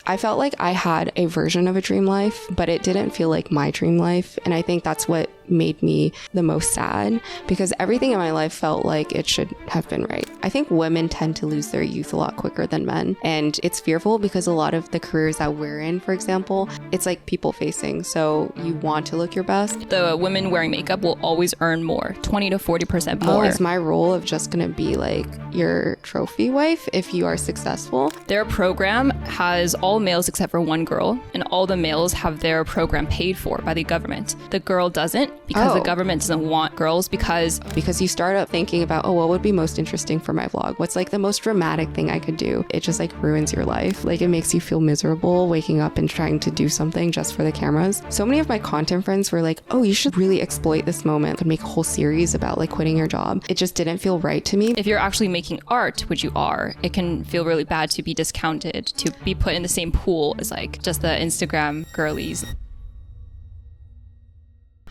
I felt like I had a version of a dream life, but it didn't feel like my dream life. And I think that's what made me the most sad, because everything in my life felt like it should have been right. I think women tend to lose their youth a lot quicker than men. And it's fearful because a lot of the careers that we're in, for example, it's like people facing. So you want to look your best. The women wearing makeup will always earn more, 20 to 40% more. Oh, is my role of just going to be like your trophy wife if you are successful? Their program has all males except for one girl, and all the males have their program paid for by the government. The girl doesn't, because the government doesn't want girls because you start up thinking about, oh, what would be most interesting for my vlog? What's like the most dramatic thing I could do? It just like ruins your life. Like it makes you feel miserable waking up and trying to do something just for the cameras. So many of my content friends were like, oh, you should really exploit this moment and make a whole series about like quitting your job. It just didn't feel right to me. If you're actually making art, which you are, it can feel really bad to be discounted, to be put in the same pool as like just the Instagram girlies.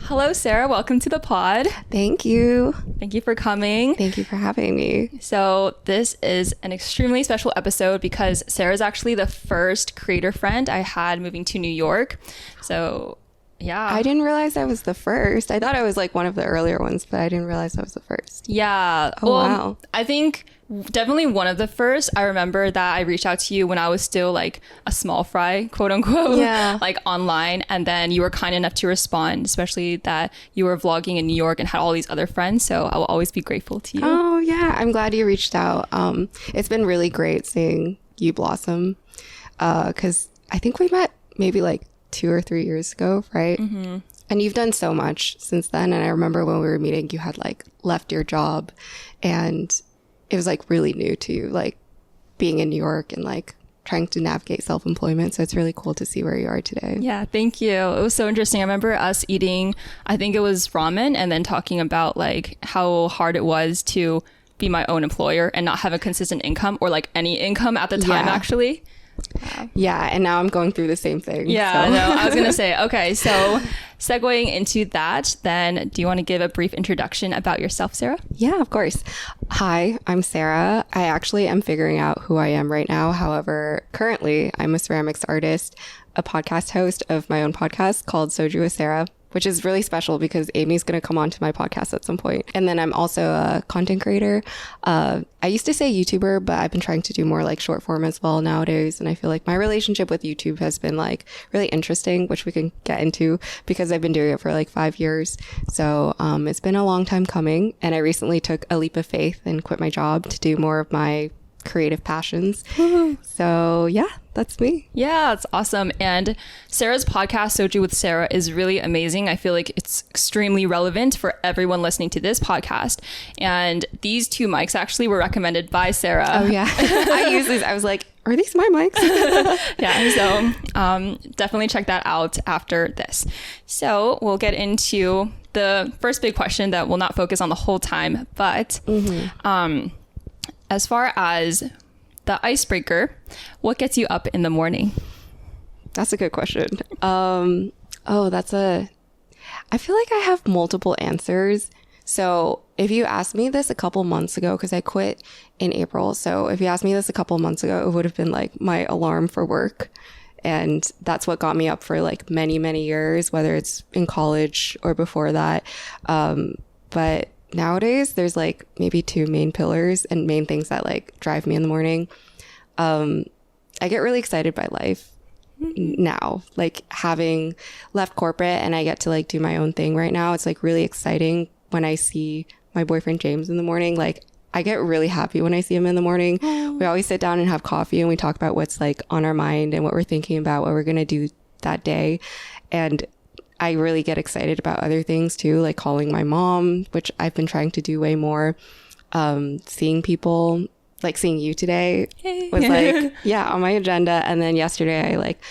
Hello, Sarah. Welcome to the pod. Thank you. Thank you for coming. Thank you for having me. So this is an extremely special episode because Sarah's actually the first creator friend I had moving to New York. So yeah. I didn't realize I was the first. I thought I was like one of the earlier ones, but I didn't realize I was the first. Yeah. Oh, wow. I think definitely one of the first. I remember that I reached out to you when I was still like a small fry, quote unquote, like online. And then you were kind enough to respond, especially that you were vlogging in New York and had all these other friends. So I will always be grateful to you. Oh, yeah. I'm glad you reached out. It's been really great seeing you blossom because I think we met maybe like 2 or 3 years ago, right? Mm-hmm. And you've done so much since then. And I remember when we were meeting, you had like left your job and it was like really new to you, like being in New York and like trying to navigate self-employment. So it's really cool to see where you are today. Yeah, thank you. It was so interesting. I remember us eating, I think it was ramen, and then talking about like how hard it was to be my own employer and not have a consistent income or like any income at the time, actually. Yeah, and now I'm going through the same thing. Yeah, so. no, I was going to say, okay, so segueing into that, then do you want to give a brief introduction about yourself, Sarah? Yeah, of course. Hi, I'm Sarah. I actually am figuring out who I am right now. However, currently I'm a ceramics artist, a podcast host of my own podcast called Soju with Sarah, which is really special because Amy's going to come on to my podcast at some point. And then I'm also a content creator. I used to say YouTuber, but I've been trying to do more like short form as well nowadays. And I feel like my relationship with YouTube has been like really interesting, which we can get into because I've been doing it for like 5 years. So it's been a long time coming. And I recently took a leap of faith and quit my job to do more of my creative passions. So yeah, that's me. Yeah, it's awesome. And Sarah's podcast, Soju with Sarah, is really amazing. I feel like it's extremely relevant for everyone listening to this podcast. And these two mics actually were recommended by Sarah. Oh yeah. I use these. I was like, are these my mics? Yeah, so definitely check that out after this. So we'll get into the first big question that we'll not focus on the whole time, but as far as the icebreaker, what gets you up in the morning? That's a good question. I feel like I have multiple answers. So if you asked me this a couple months ago, because I quit in April. So if you asked me this a couple months ago, it would have been like my alarm for work. And that's what got me up for like many, many years, whether it's in college or before that. But nowadays there's like maybe 2 main pillars and main things that like drive me in the morning. I get really excited by life now, like having left corporate and I get to like do my own thing right now. It's like really exciting when I see my boyfriend James in the morning. Like I get really happy when I see him in the morning. We always sit down and have coffee and we talk about what's like on our mind and what we're thinking about, what we're going to do that day. And I really get excited about other things too, like calling my mom, which I've been trying to do way more. Seeing people, like seeing you today was like, on my agenda. And then yesterday I like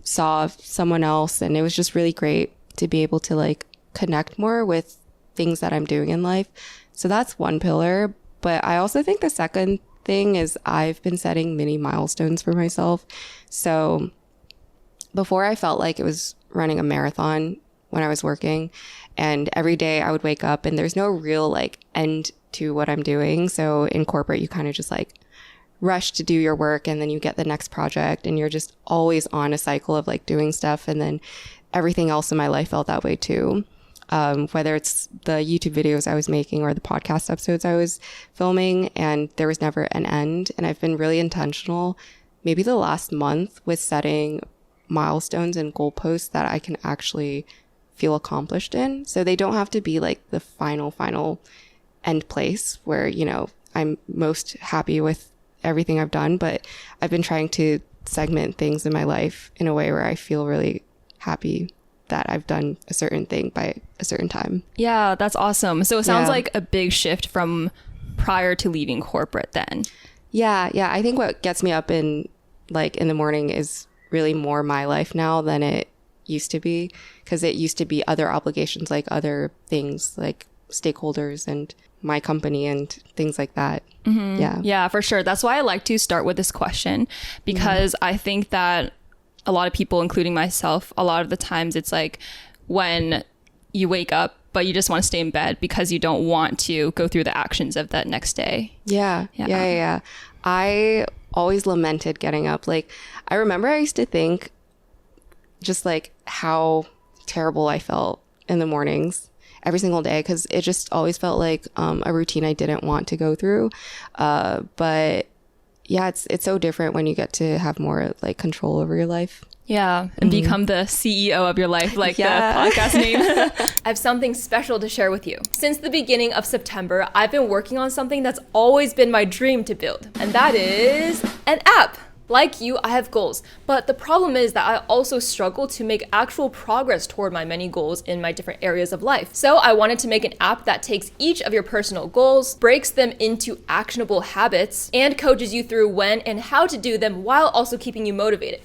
saw someone else and it was just really great to be able to like connect more with things that I'm doing in life. So that's one pillar. But I also think the second thing is I've been setting mini milestones for myself. So before I felt like it was running a marathon when I was working, and every day I would wake up and there's no real like end to what I'm doing. So in corporate, you kind of just like rush to do your work, and then you get the next project, and you're just always on a cycle of like doing stuff. And then everything else in my life felt that way too. Whether it's the YouTube videos I was making or the podcast episodes I was filming, and there was never an end. And I've been really intentional, maybe the last month, with setting milestones and goalposts that I can actually feel accomplished in. So they don't have to be like the final end place where, you know, I'm most happy with everything I've done, but I've been trying to segment things in my life in a way where I feel really happy that I've done a certain thing by a certain time. Yeah, that's awesome. So it sounds like a big shift from prior to leaving corporate then. Yeah. I think what gets me up in the morning is really more my life now than it used to be, because it used to be other obligations, like other things like stakeholders and my company and things like that. Yeah, for sure. That's why I like to start with this question, because I think that a lot of people, including myself, a lot of the times it's like when you wake up but you just want to stay in bed because you don't want to go through the actions of that next day. Yeah. I always lamented getting up. Like, I remember I used to think just like how terrible I felt in the mornings every single day, because it just always felt like a routine I didn't want to go through. But yeah, it's so different when you get to have more like control over your life. Yeah, and become the CEO of your life, like the podcast name. I have something special to share with you. Since the beginning of September, I've been working on something that's always been my dream to build, and that is an app. Like you, I have goals, but the problem is that I also struggle to make actual progress toward my many goals in my different areas of life. So I wanted to make an app that takes each of your personal goals, breaks them into actionable habits, and coaches you through when and how to do them while also keeping you motivated.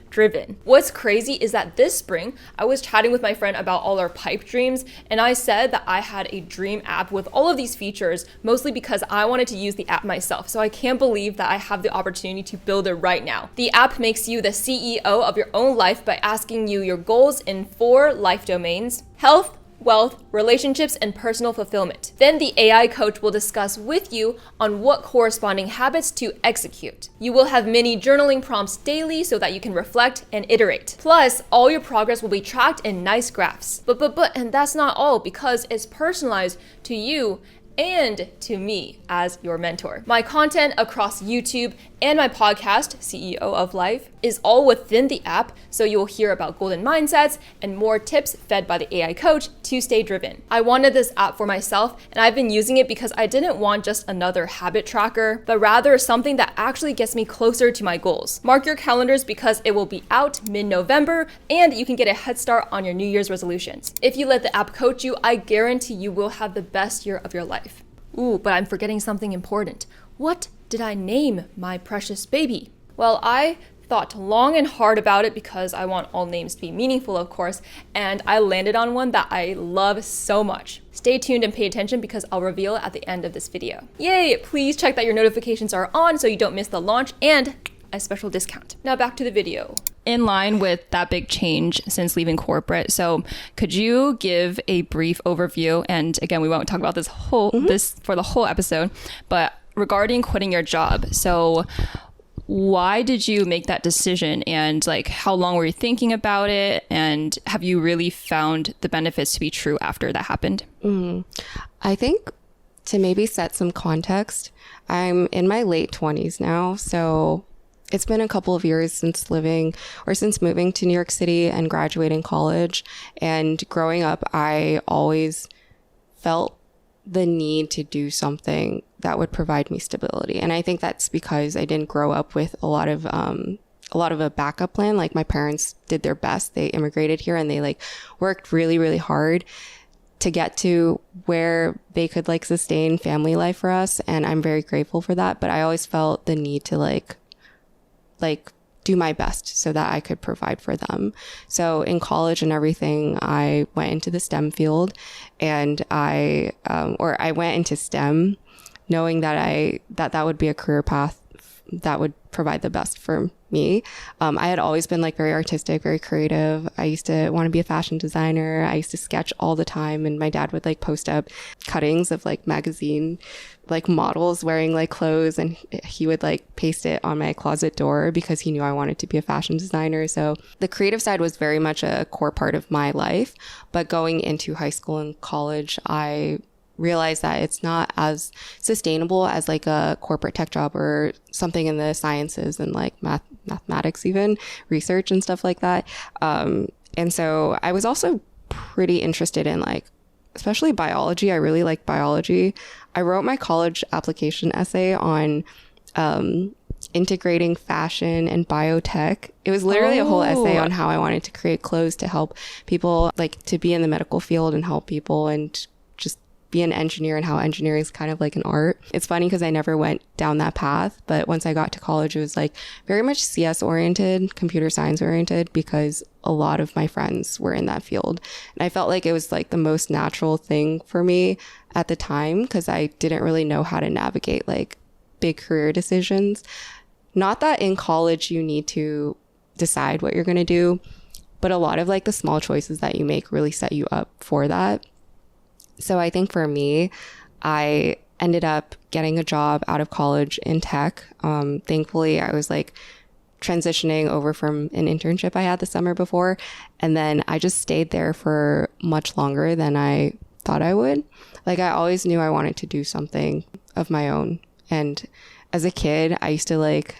Driven. What's crazy is that this spring, I was chatting with my friend about all our pipe dreams, and I said that I had a dream app with all of these features, mostly because I wanted to use the app myself. So I can't believe that I have the opportunity to build it right now. The app makes you the CEO of your own life by asking you your goals in 4 life domains: health, wealth, relationships, and personal fulfillment. Then the AI coach will discuss with you on what corresponding habits to execute. You will have mini journaling prompts daily so that you can reflect and iterate. Plus, all your progress will be tracked in nice graphs. But, and that's not all, because it's personalized to you and to me as your mentor. My content across YouTube and my podcast, CEO of Life, is all within the app, so you'll hear about golden mindsets and more tips fed by the AI coach to stay driven. I wanted this app for myself, and I've been using it because I didn't want just another habit tracker, but rather something that actually gets me closer to my goals. Mark your calendars, because it will be out mid-November, and you can get a head start on your New Year's resolutions. If you let the app coach you, I guarantee you will have the best year of your life. Ooh, but I'm forgetting something important. What did I name my precious baby? Well, I thought long and hard about it because I want all names to be meaningful, of course, and I landed on one that I love so much. Stay tuned and pay attention, because I'll reveal it at the end of this video. Yay! Please check that your notifications are on so you don't miss the launch and a special discount. Now back to the video. In line with that big change since leaving corporate, so could you give a brief overview? And again, we won't talk about this for the whole episode, but regarding quitting your job. So why did you make that decision, and like how long were you thinking about it, and have you really found the benefits to be true after that happened? I think, to maybe set some context, I'm in my late 20s now, so it's been a couple of years since moving to New York City and graduating college. And growing up, I always felt the need to do something that would provide me stability. And I think that's because I didn't grow up with a lot of a backup plan. Like, my parents did their best. They immigrated here and they like worked really, really hard to get to where they could like sustain family life for us. And I'm very grateful for that. But I always felt the need to like do my best so that I could provide for them. So in college and everything, I went into the STEM field, and I went into STEM knowing that that would be a career path that would provide the best for me. I had always been like very artistic, very creative. I used to want to be a fashion designer. I used to sketch all the time, and my dad would like post up cuttings of like magazine like models wearing like clothes, and he would like paste it on my closet door because he knew I wanted to be a fashion designer. So the creative side was very much a core part of my life. But going into high school and college, I realized that it's not as sustainable as like a corporate tech job or something in the sciences and like mathematics, even research and stuff like that. And so I was also pretty interested in like, especially biology. I really like biology. I wrote my college application essay on integrating fashion and biotech. It was literally a whole essay on how I wanted to create clothes to help people, like to be in the medical field and help people and just be an engineer, and how engineering is kind of like an art. It's funny because I never went down that path, but once I got to college, it was like very much CS oriented, computer science oriented, because a lot of my friends were in that field. And I felt like it was like the most natural thing for me at the time, because I didn't really know how to navigate like big career decisions. Not that in college you need to decide what you're going to do, but a lot of like the small choices that you make really set you up for that. So I think for me, I ended up getting a job out of college in tech. Thankfully, I was like transitioning over from an internship I had the summer before. And then I just stayed there for much longer than I thought I would. Like I always knew I wanted to do something of my own. And as a kid, I used to like,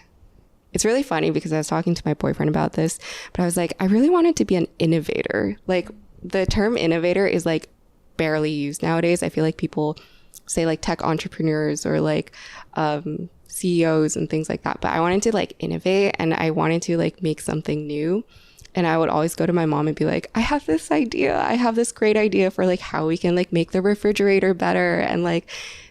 it's really funny because I was talking to my boyfriend about this, but I was like, I really wanted to be an innovator. Like the term innovator is like barely used nowadays. I feel like people say like tech entrepreneurs or like CEOs and things like that, but I wanted to like innovate, and I wanted to like make something new. And I would always go to my mom and be like, I have this idea, I have this great idea for like how we can like make the refrigerator better and like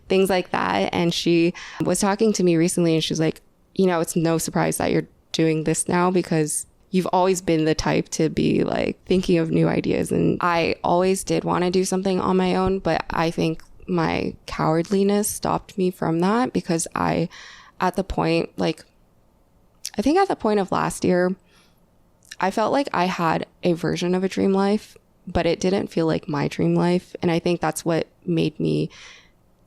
things like that. And she was talking to me recently, and she's like, you know, it's no surprise that you're doing this now, because you've always been the type to be like thinking of new ideas. And I always did want to do something on my own, but I think my cowardliness stopped me from that, because at the point of last year, I felt like I had a version of a dream life, but it didn't feel like my dream life. And I think that's what made me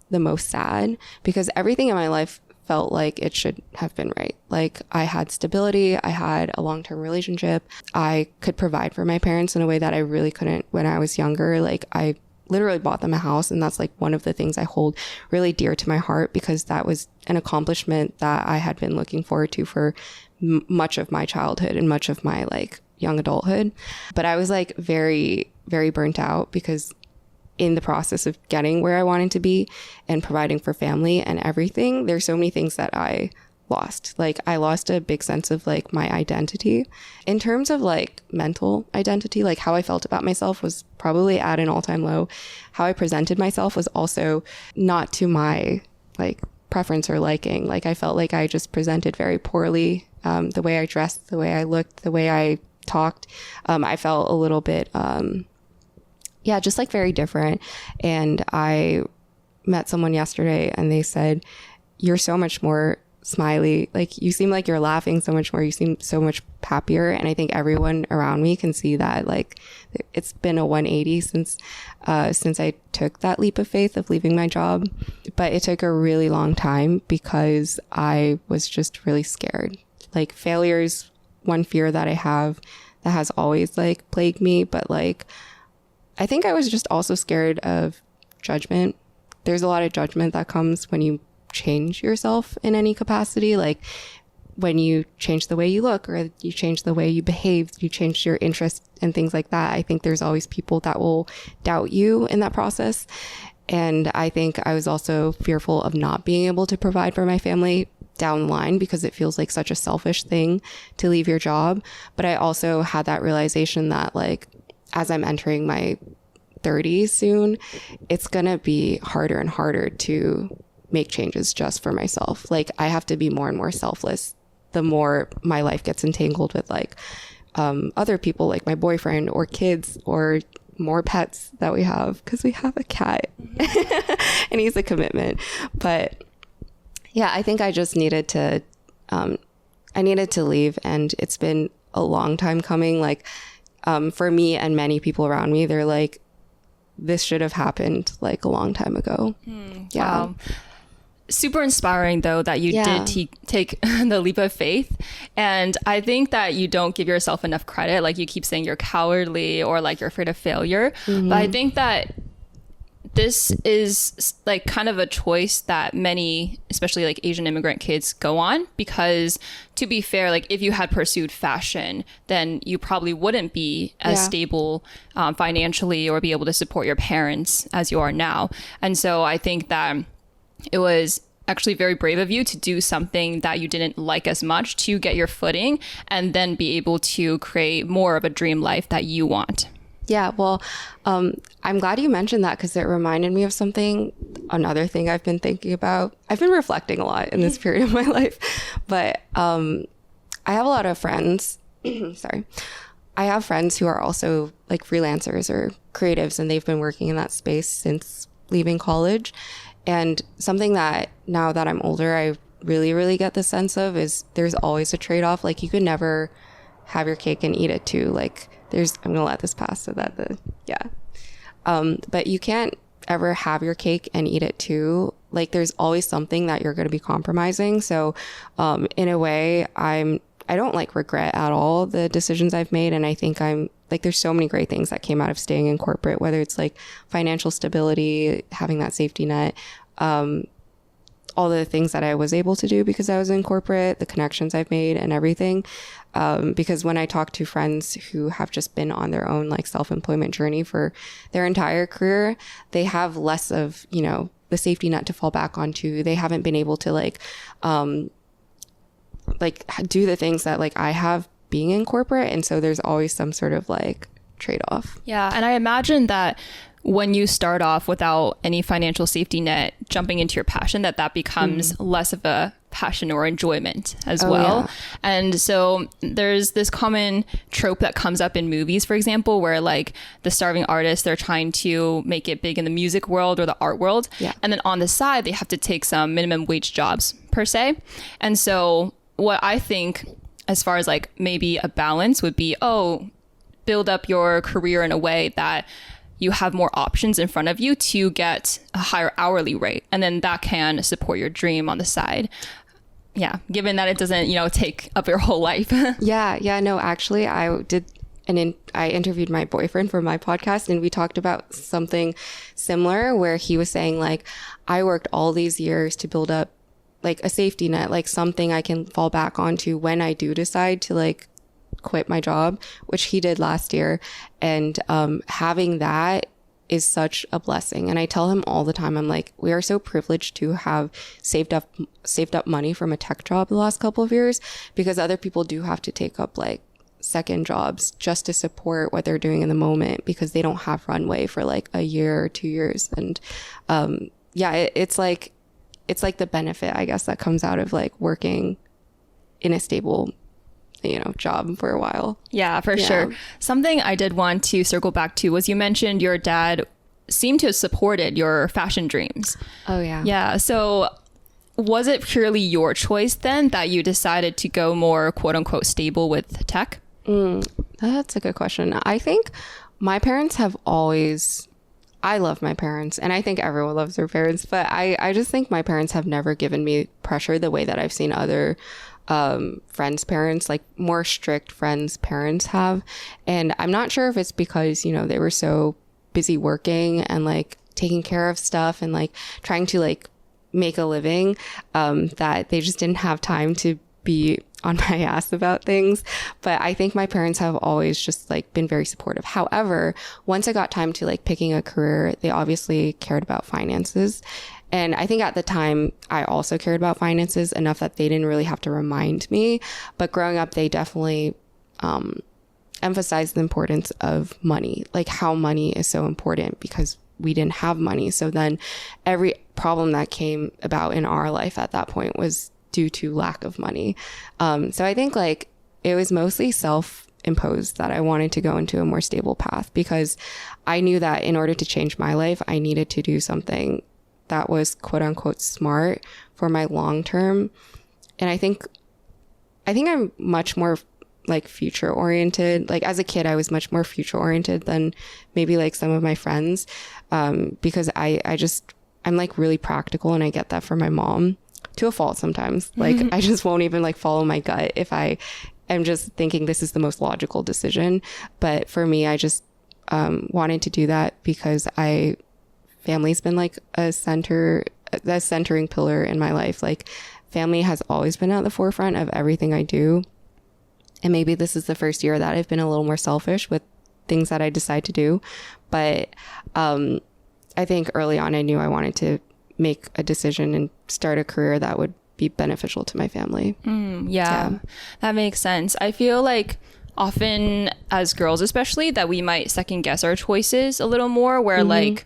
the most sad, because everything in my life felt like it should have been right. Like I had stability, I had a long-term relationship, I could provide for my parents in a way that I really couldn't when I was younger. Like I literally bought them a house, and that's like one of the things I hold really dear to my heart, because that was an accomplishment that I had been looking forward to for much of my childhood and much of my like young adulthood. But I was like very, very burnt out, because in the process of getting where I wanted to be and providing for family and everything, there's so many things that I lost. Like I lost a big sense of like my identity. In terms of like mental identity, like how I felt about myself was probably at an all-time low. How I presented myself was also not to my like preference or liking. Like I felt like I just presented very poorly. The way I dressed, the way I looked, the way I talked, I felt a little bit just like very different. And I met someone yesterday, and they said, you're so much more smiley. Like you seem like you're laughing so much more. You seem so much happier. And I think everyone around me can see that. Like it's been a 180 since I took that leap of faith of leaving my job. But it took a really long time, because I was just really scared. Like failure is one fear that I have that has always like plagued me. But like, I think I was just also scared of judgment. There's a lot of judgment that comes when you change yourself in any capacity. Like when you change the way you look, or you change the way you behave, you change your interests and things like that. I think there's always people that will doubt you in that process. And I think I was also fearful of not being able to provide for my family down the line, because it feels like such a selfish thing to leave your job. But I also had that realization that like, as I'm entering my 30s soon, it's going to be harder and harder to make changes just for myself. Like I have to be more and more selfless the more my life gets entangled with like other people, like my boyfriend or kids or more pets that we have, because we have a cat and he's a commitment. But yeah, I think I just needed to I needed to leave, and it's been a long time coming. Like, for me and many people around me, they're like, this should have happened like a long time ago. Yeah. Wow. Super inspiring though that you did take the leap of faith. And I think that you don't give yourself enough credit. Like, you keep saying you're cowardly or like you're afraid of failure. But I think that this is like kind of a choice that many, especially like Asian immigrant kids, go on, because to be fair, like if you had pursued fashion, then you probably wouldn't be as stable financially or be able to support your parents as you are now. And so I think that it was actually very brave of you to do something that you didn't like as much to get your footing and then be able to create more of a dream life that you want. Yeah, well, I'm glad you mentioned that, because it reminded me of something, another thing I've been thinking about. I've been reflecting a lot in this period of my life, but I have a lot of friends. Sorry. I have friends who are also like freelancers or creatives, and they've been working in that space since leaving college. And something that now that I'm older, I really, really get the sense of is there's always a trade-off. Like, you could never have your cake and eat it too. Like, I'm gonna let this pass so that but you can't ever have your cake and eat it too. Like, there's always something that you're going to be compromising. So in a way, I don't like regret at all the decisions I've made. And I think there's so many great things that came out of staying in corporate, whether it's like financial stability, having that safety net, all the things that I was able to do because I was in corporate, the connections I've made and everything. Because when I talk to friends who have just been on their own like self-employment journey for their entire career, they have less of, the safety net to fall back onto. They haven't been able to like do the things that like I have being in corporate. And so there's always some sort of like trade-off. Yeah. And I imagine that when you start off without any financial safety net, jumping into your passion, that becomes less of a passion or enjoyment as well. Yeah. And so there's this common trope that comes up in movies, for example, where like the starving artists, they're trying to make it big in the music world or the art world. Yeah. And then on the side, they have to take some minimum wage jobs per se. And so what I think, as far as like maybe a balance, would be, build up your career in a way that you have more options in front of you to get a higher hourly rate. And then that can support your dream on the side. Yeah. Given that it doesn't, take up your whole life. Yeah. No, actually I did. I interviewed my boyfriend for my podcast, and we talked about something similar where he was saying like, I worked all these years to build up like a safety net, like something I can fall back onto when I do decide to like quit my job, which he did last year. And having that is such a blessing. And I tell him all the time, I'm like, we are so privileged to have saved up money from a tech job the last couple of years, because other people do have to take up like second jobs just to support what they're doing in the moment, because they don't have runway for like a year or 2 years. And it's like the benefit, I guess, that comes out of like working in a stable job for a while. Yeah, for sure. Something I did want to circle back to was you mentioned your dad seemed to have supported your fashion dreams. Oh, yeah. Yeah. So was it purely your choice then that you decided to go more quote unquote stable with tech? That's a good question. I think my parents have always, I love my parents, and I think everyone loves their parents, but I just think my parents have never given me pressure the way that I've seen other friends' parents, like more strict friends' parents have. And I'm not sure if it's because, they were so busy working and like taking care of stuff and like trying to like make a living, that they just didn't have time to be on my ass about things. But I think my parents have always just like been very supportive. However, once I got time to like picking a career, they obviously cared about finances. And I think at the time, I also cared about finances enough that they didn't really have to remind me. But growing up, they definitely emphasized the importance of money, like how money is so important, because we didn't have money. So then every problem that came about in our life at that point was due to lack of money. So I think like it was mostly self-imposed that I wanted to go into a more stable path, because I knew that in order to change my life, I needed to do something that was quote unquote smart for my long term. And I think I think I'm much more like future oriented. Like as a kid, I was much more future oriented than maybe like some of my friends, because I'm like really practical, and I get that from my mom to a fault sometimes. Like I just won't even like follow my gut if I am just thinking this is the most logical decision. But for me, I just wanted to do that because family's been like a centering pillar in my life. Like family has always been at the forefront of everything I do. And maybe this is the first year that I've been a little more selfish with things that I decide to do. But I think early on I knew I wanted to make a decision and start a career that would be beneficial to my family. Yeah, that makes sense. I feel like often as girls, especially, that we might second guess our choices a little more, where like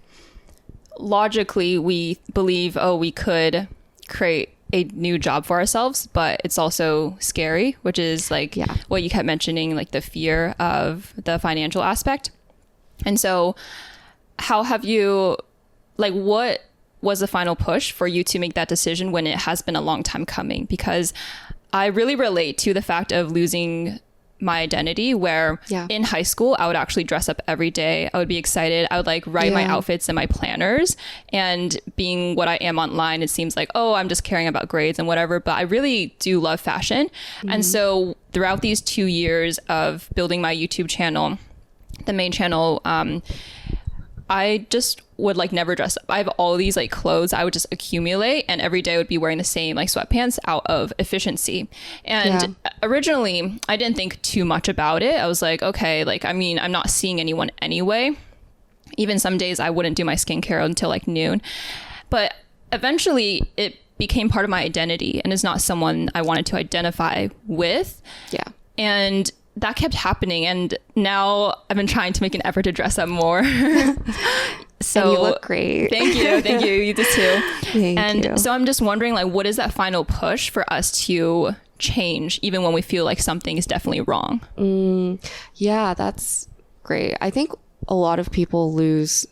logically we believe, oh, we could create a new job for ourselves, but it's also scary, which is like what you kept mentioning, like the fear of the financial aspect. And so how have you, like, what was the final push for you to make that decision when it has been a long time coming? Because I really relate to the fact of losing my identity, where in high school I would actually dress up every day. I would be excited. I would like write my outfits in my planners, and being what I am online, it seems like, oh, I'm just caring about grades and whatever, but I really do love fashion. And so throughout these 2 years of building my YouTube channel, the main channel, I just would like never dress up. I have all these like clothes I would just accumulate, and every day I would be wearing the same like sweatpants out of efficiency. And originally I didn't think too much about it. I was like, okay, like, I mean, I'm not seeing anyone anyway. Even some days I wouldn't do my skincare until like noon. But eventually it became part of my identity, and is not someone I wanted to identify with. Yeah. And that kept happening, and now I've been trying to make an effort to dress up more. So and you look great. Thank you. You do too. Thank you. So I'm just wondering, like, what is that final push for us to change, even when we feel like something is definitely wrong? Yeah, that's great. I think a lot of people lose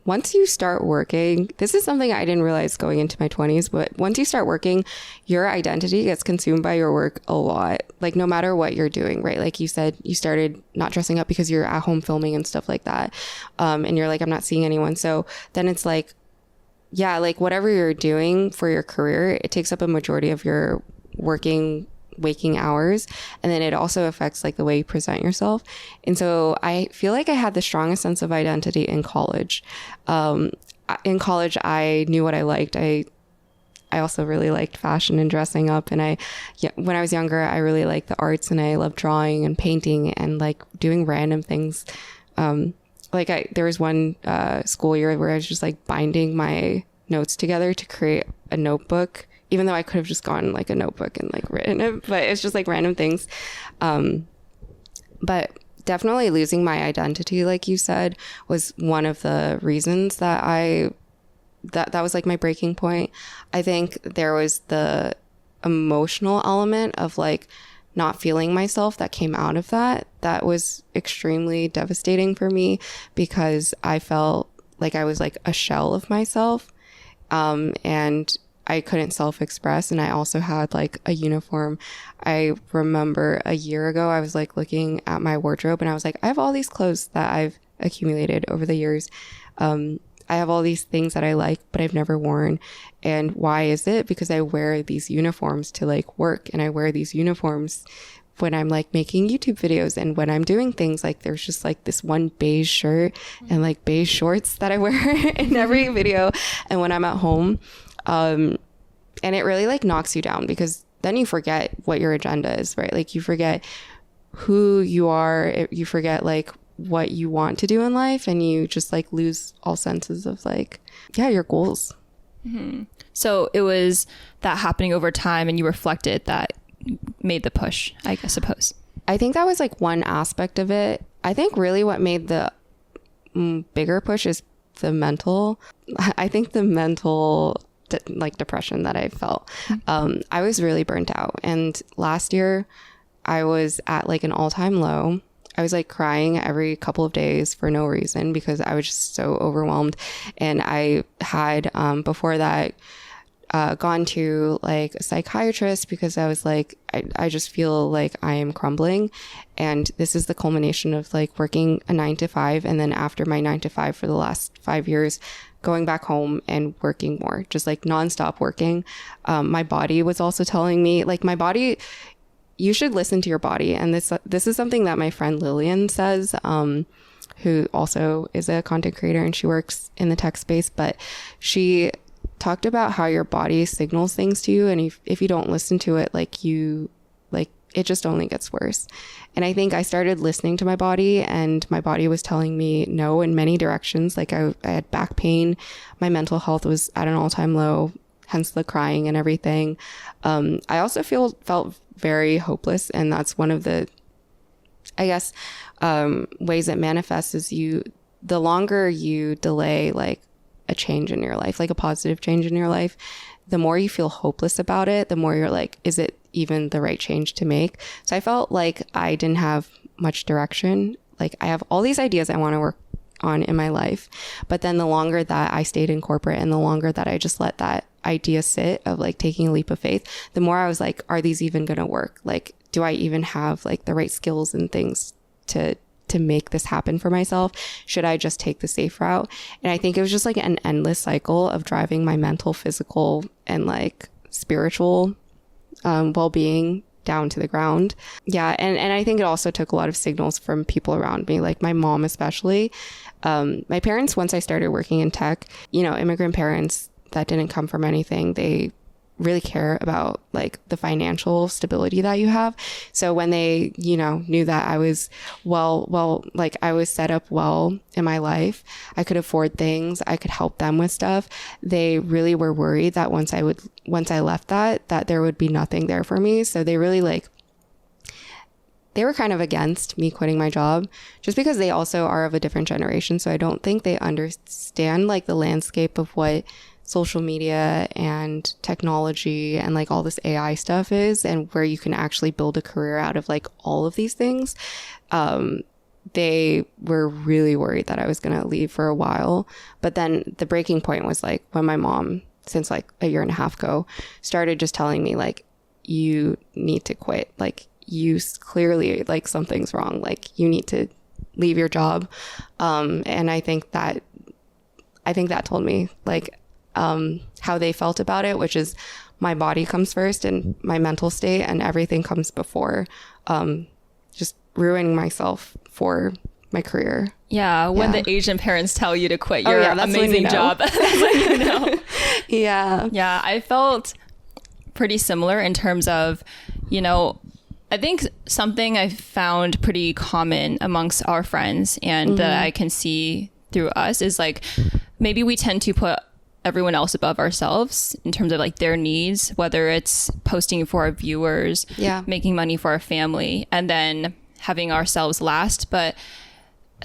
once you start working. This is something I didn't realize going into my 20s, but once you start working, your identity gets consumed by your work a lot. Like no matter what you're doing, right? Like you said, you started not dressing up because you're at home filming and stuff like that. And you're like, I'm not seeing anyone. So then it's like, yeah, like whatever you're doing for your career, it takes up a majority of your waking hours, and then it also affects like the way you present yourself. And so I feel like I had the strongest sense of identity in college. In college I knew what I liked. I also really liked fashion and dressing up, and when I was younger I really liked the arts, and I loved drawing and painting and like doing random things. There was one school year where I was just like binding my notes together to create a notebook, even though I could have just gotten like a notebook and like written it, but it's just like random things. But definitely losing my identity, like you said, was one of the reasons that that was like my breaking point. I think there was the emotional element of like not feeling myself that came out of that. That was extremely devastating for me, because I felt like I was like a shell of myself. And I couldn't self-express, and I also had like a uniform. I remember a year ago I was like looking at my wardrobe, and I was like, I have all these clothes that I've accumulated over the years. I have all these things that I like, but I've never worn. And why is it? Because I wear these uniforms to like work, and I wear these uniforms when I'm like making YouTube videos, and when I'm doing things, like there's just like this one beige shirt and like beige shorts that I wear in every video. And when I'm at home, and it really like knocks you down, because then you forget what your agenda is, right? Like you forget who you are, you forget like what you want to do in life, and you just like lose all senses of like, your goals. So it was that happening over time, and you reflected that made the push, I suppose. I think that was like one aspect of it. I think really what made the bigger push is the mental like depression that I felt. I was really burnt out, and last year I was at like an all-time low. I was like crying every couple of days for no reason, because I was just so overwhelmed. And I had before that gone to like a psychiatrist because I was like, I just feel like I am crumbling. And this is the culmination of like working a 9 to 5. And then after my 9 to 5 for the last 5 years, going back home and working more, just like nonstop working. My body was also telling me, like, my body, you should listen to your body. And this is something that my friend Lillian says, who also is a content creator and she works in the tech space, but she talked about how your body signals things to you. And if you don't listen to it, it just only gets worse. And I think I started listening to my body, and my body was telling me no in many directions. Like I had back pain. My mental health was at an all-time low, hence the crying and everything. I also felt very hopeless. And that's one of the, I guess, ways it manifests is the longer you delay like a change in your life, like a positive change in your life, the more you feel hopeless about it, the more you're like, is it even the right change to make? So I felt like I didn't have much direction. Like I have all these ideas I want to work on in my life, but then the longer that I stayed in corporate and the longer that I just let that idea sit of like taking a leap of faith, the more I was like, are these even going to work? Like, do I even have like the right skills and things to make this happen for myself? Should I just take the safe route? And I think it was just like an endless cycle of driving my mental, physical, and like spiritual well-being down to the ground. Yeah. And I think it also took a lot of signals from people around me, like my mom, especially. My parents, once I started working in tech, immigrant parents that didn't come from anything, they really care about like the financial stability that you have. So when they, knew that I was like I was set up well in my life, I could afford things, I could help them with stuff. They really were worried that once I left that there would be nothing there for me. So they really they were kind of against me quitting my job just because they also are of a different generation. So I don't think they understand like the landscape of what social media and technology and like all this AI stuff is, and where you can actually build a career out of like all of these things. They were really worried that I was going to leave for a while. But then the breaking point was like when my mom, since like a year and a half ago, started just telling me like, you need to quit. Like you clearly like something's wrong. Like you need to leave your job. And I think that told me like, how they felt about it, which is my body comes first and my mental state, and everything comes before just ruining myself for my career. Yeah, when the Asian parents tell you to quit your amazing job. That's when you know. Yeah. Yeah, I felt pretty similar in terms of, I think something I found pretty common amongst our friends and that I can see through us is like, maybe we tend to put everyone else above ourselves in terms of like their needs, whether it's posting for our viewers, making money for our family, and then having ourselves last. But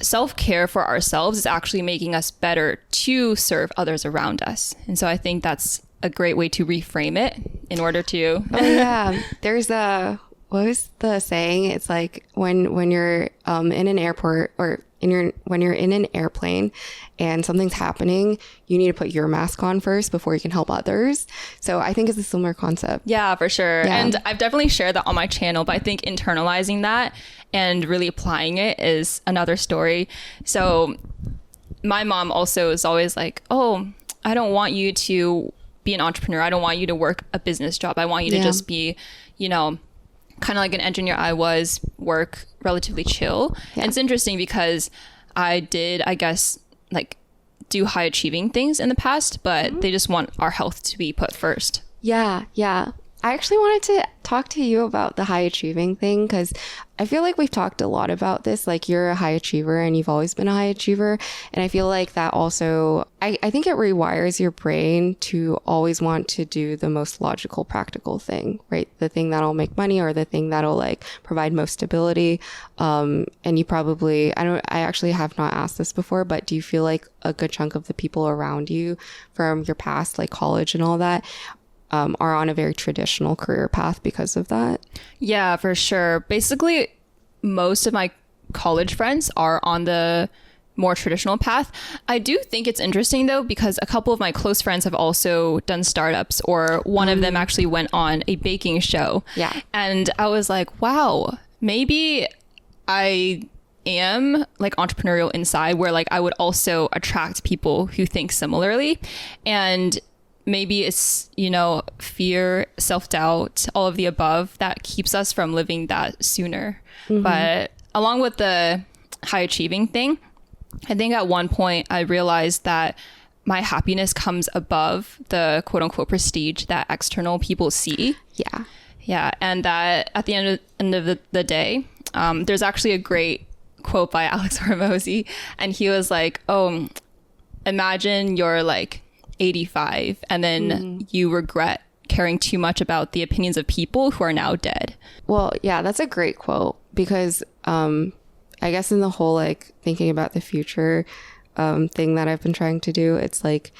self-care for ourselves is actually making us better to serve others around us. And so I think that's a great way to reframe it in order to... Oh yeah. There's what was the saying? It's like when you're in an airport or when you're in an airplane and something's happening, you need to put your mask on first before you can help others. So I think it's a similar concept. Yeah, for sure. Yeah. And I've definitely shared that on my channel, but I think internalizing that and really applying it is another story. So my mom also is always like, oh, I don't want you to be an entrepreneur. I don't want you to work a business job. I want you to just be, kind of like an engineer I was, work relatively chill. Yeah. And it's interesting because I did, I guess, like do high achieving things in the past, but they just want our health to be put first. Yeah. I actually wanted to talk to you about the high achieving thing because I feel like we've talked a lot about this. Like you're a high achiever and you've always been a high achiever. And I feel like that also, I think it rewires your brain to always want to do the most logical, practical thing, right? The thing that'll make money or the thing that'll like provide most stability. And you probably, I actually have not asked this before, but do you feel like a good chunk of the people around you from your past, like college and all that, are on a very traditional career path because of that? Yeah, for sure. Basically, most of my college friends are on the more traditional path. I do think it's interesting though, because a couple of my close friends have also done startups, or one of them actually went on a baking show. Yeah. And I was like, wow, maybe I am like entrepreneurial inside, where like I would also attract people who think similarly. And maybe it's, you know, fear, self-doubt, all of the above that keeps us from living that sooner. But along with the high achieving thing, I think at one point I realized that my happiness comes above the quote unquote prestige that external people see. Yeah. Yeah. And that at the end of the day, there's actually a great quote by Alex Hormozy. And he was like, oh, imagine you're like 85 and then you regret caring too much about the opinions of people who are now dead. Well, yeah, that's a great quote, because I guess in the whole like thinking about the future thing that I've been trying to do, it's like,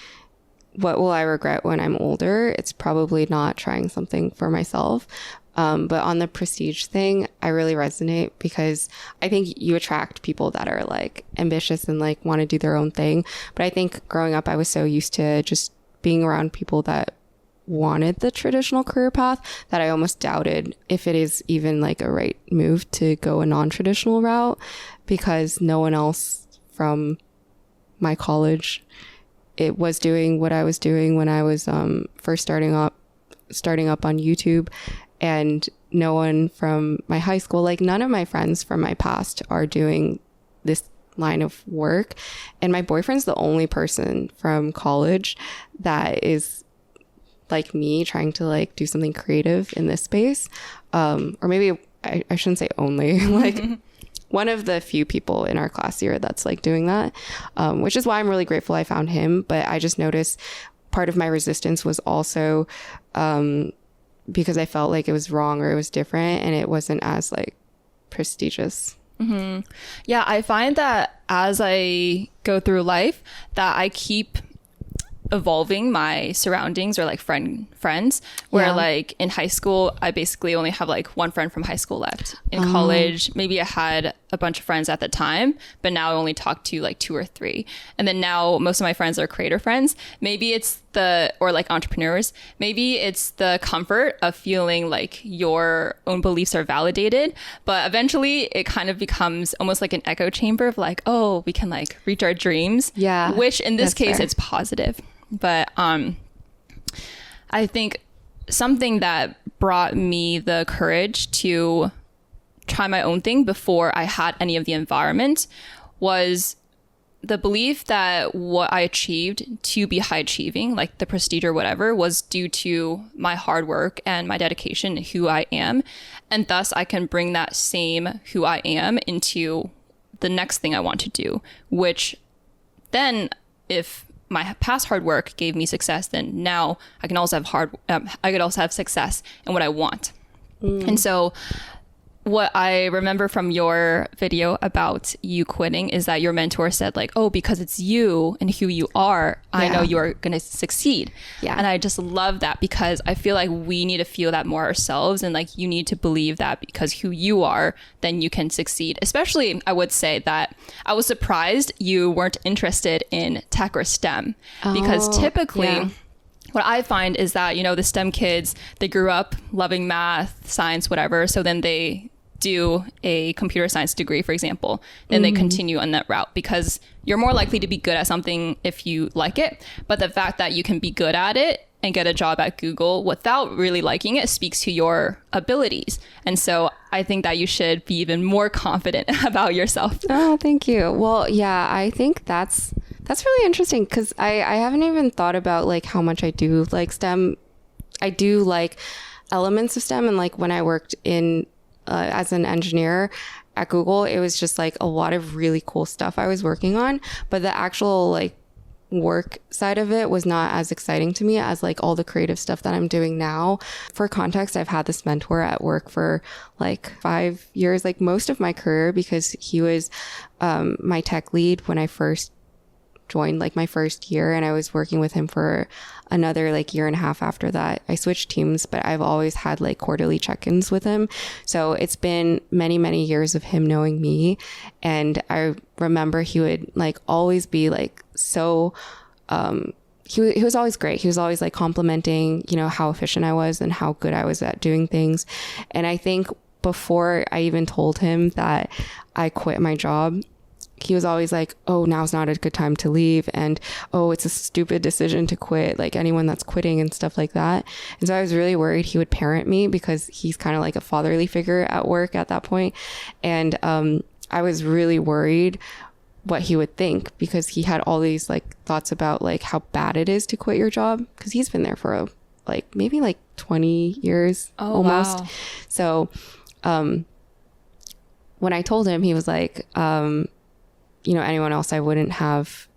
what will I regret when I'm older? It's probably not trying something for myself. But on the prestige thing, I really resonate, because I think you attract people that are like ambitious and like want to do their own thing. But I think growing up, I was so used to just being around people that wanted the traditional career path that I almost doubted if it is even like a right move to go a non-traditional route, because no one else from my college it was doing what I was doing when I was first starting up on YouTube. And no one from my high school, like none of my friends from my past are doing this line of work. And my boyfriend's the only person from college that is like me, trying to like do something creative in this space. Or maybe I shouldn't say only, like one of the few people in our class here that's like doing that, which is why I'm really grateful I found him. But I just noticed part of my resistance was also because I felt like it was wrong or it was different and it wasn't as like prestigious. Yeah, I find that as I go through life that I keep evolving my surroundings or like friends where like in high school I basically only have like one friend from high school left. In college maybe I had a bunch of friends at the time, but now I only talk to like 2 or 3, and then now most of my friends are creator friends. Maybe it's or like entrepreneurs, maybe it's the comfort of feeling like your own beliefs are validated, but eventually it kind of becomes almost like an echo chamber of like, oh, we can like reach our dreams, which in this case fair. It's positive. But I think something that brought me the courage to try my own thing before I had any of the environment was the belief that what I achieved to be high achieving, like the prestige or whatever, was due to my hard work and my dedication and who I am. And thus I can bring that same who I am into the next thing I want to do, which then if my past hard work gave me success, then now I can also have I could also have success in what I want. And so what I remember from your video about you quitting is that your mentor said like, oh, because it's you and who you are, I know you're going to succeed. And I just love that, because I feel like we need to feel that more ourselves, and like you need to believe that because who you are, then you can succeed. Especially, I would say that I was surprised you weren't interested in tech or STEM, because typically what I find is that, you know, the STEM kids, they grew up loving math, science, whatever. So then they do a computer science degree, for example, then they continue on that route, because you're more likely to be good at something if you like it. But the fact that you can be good at it and get a job at Google without really liking it speaks to your abilities. And so I think that you should be even more confident about yourself. Oh, thank you. Well, yeah, I think that's really interesting, because I haven't even thought about like how much I do like STEM. I do like elements of STEM, and like when I worked in as an engineer at Google, it was just like a lot of really cool stuff I was working on, but the actual like work side of it was not as exciting to me as like all the creative stuff that I'm doing now. For context, I've had this mentor at work for like 5 years, like most of my career, because he was my tech lead when I first joined like my first year, and I was working with him for another like year and a half after that. I switched teams, but I've always had like quarterly check-ins with him. So it's been many, many years of him knowing me. And I remember he would like always be like so, he was always great. He was always like complimenting, you know, how efficient I was and how good I was at doing things. And I think before I even told him that I quit my job, he was always like, oh, now's not a good time to leave. And, oh, it's a stupid decision to quit, like anyone that's quitting and stuff like that. And so I was really worried he would parent me because he's kind of like a fatherly figure at work at that point. And I was really worried what he would think, because he had all these like thoughts about like how bad it is to quit your job, because he's been there for like maybe like 20 years almost. Wow. So when I told him, he was like, you know, anyone else I would have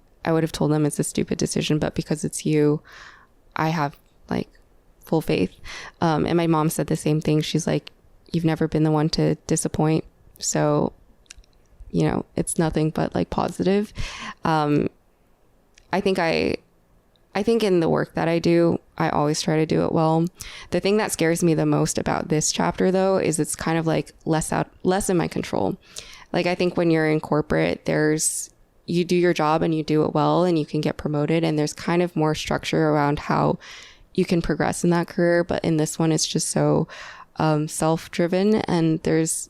told them it's a stupid decision, but because it's you, I have like full faith. And my mom said the same thing. She's like, you've never been the one to disappoint. So, you know, it's nothing but like positive. I think in the work that I do, I always try to do it well. The thing that scares me the most about this chapter though, is it's kind of like less in my control. Like, I think when you're in corporate, you do your job and you do it well and you can get promoted, and there's kind of more structure around how you can progress in that career. But in this one, it's just so self-driven, and there's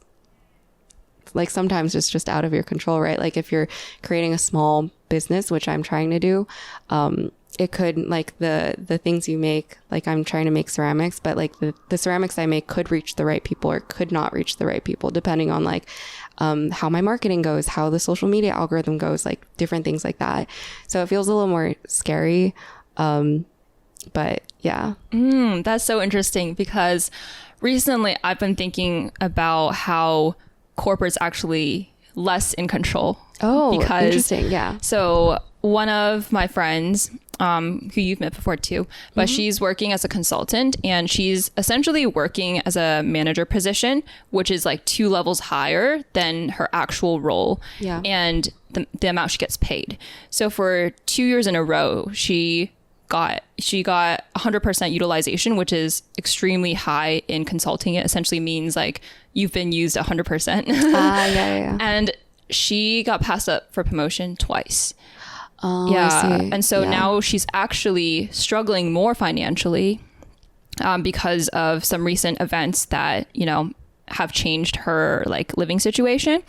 like sometimes it's just out of your control, right? Like if you're creating a small business, which I'm trying to do, it could like the things you make, like I'm trying to make ceramics, but like the ceramics I make could reach the right people or could not reach the right people, depending on like how my marketing goes, how the social media algorithm goes, like different things like that. So it feels a little more scary. But yeah. That's so interesting, because recently I've been thinking about how corporate's actually less in control. Oh, because, interesting. Yeah. So one of my friends, who you've met before too, but she's working as a consultant, and she's essentially working as a manager position, which is like 2 levels higher than her actual role. Yeah. And the amount she gets paid. So for 2 years in a row, she got 100% utilization, which is extremely high in consulting. It essentially means like you've been used 100%. Yeah. And she got passed up for promotion twice. Oh, I see. And so now she's actually struggling more financially because of some recent events that, you know, have changed her like living situation.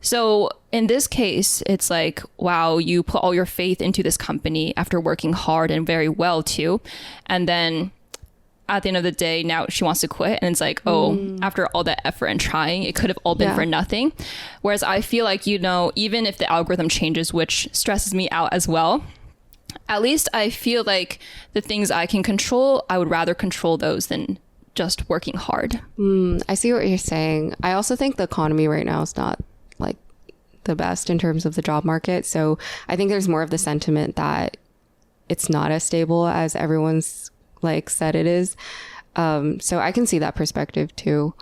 So in this case, it's like, wow, you put all your faith into this company after working hard and very well too. And then at the end of the day, now she wants to quit. And it's like, oh, after all that effort and trying, it could have all been for nothing. Whereas I feel like, you know, even if the algorithm changes, which stresses me out as well, at least I feel like the things I can control, I would rather control those than just working hard. I see what you're saying. I also think the economy right now is not like the best in terms of the job market. So I think there's more of the sentiment that it's not as stable as everyone's like said it is. So I can see that perspective too.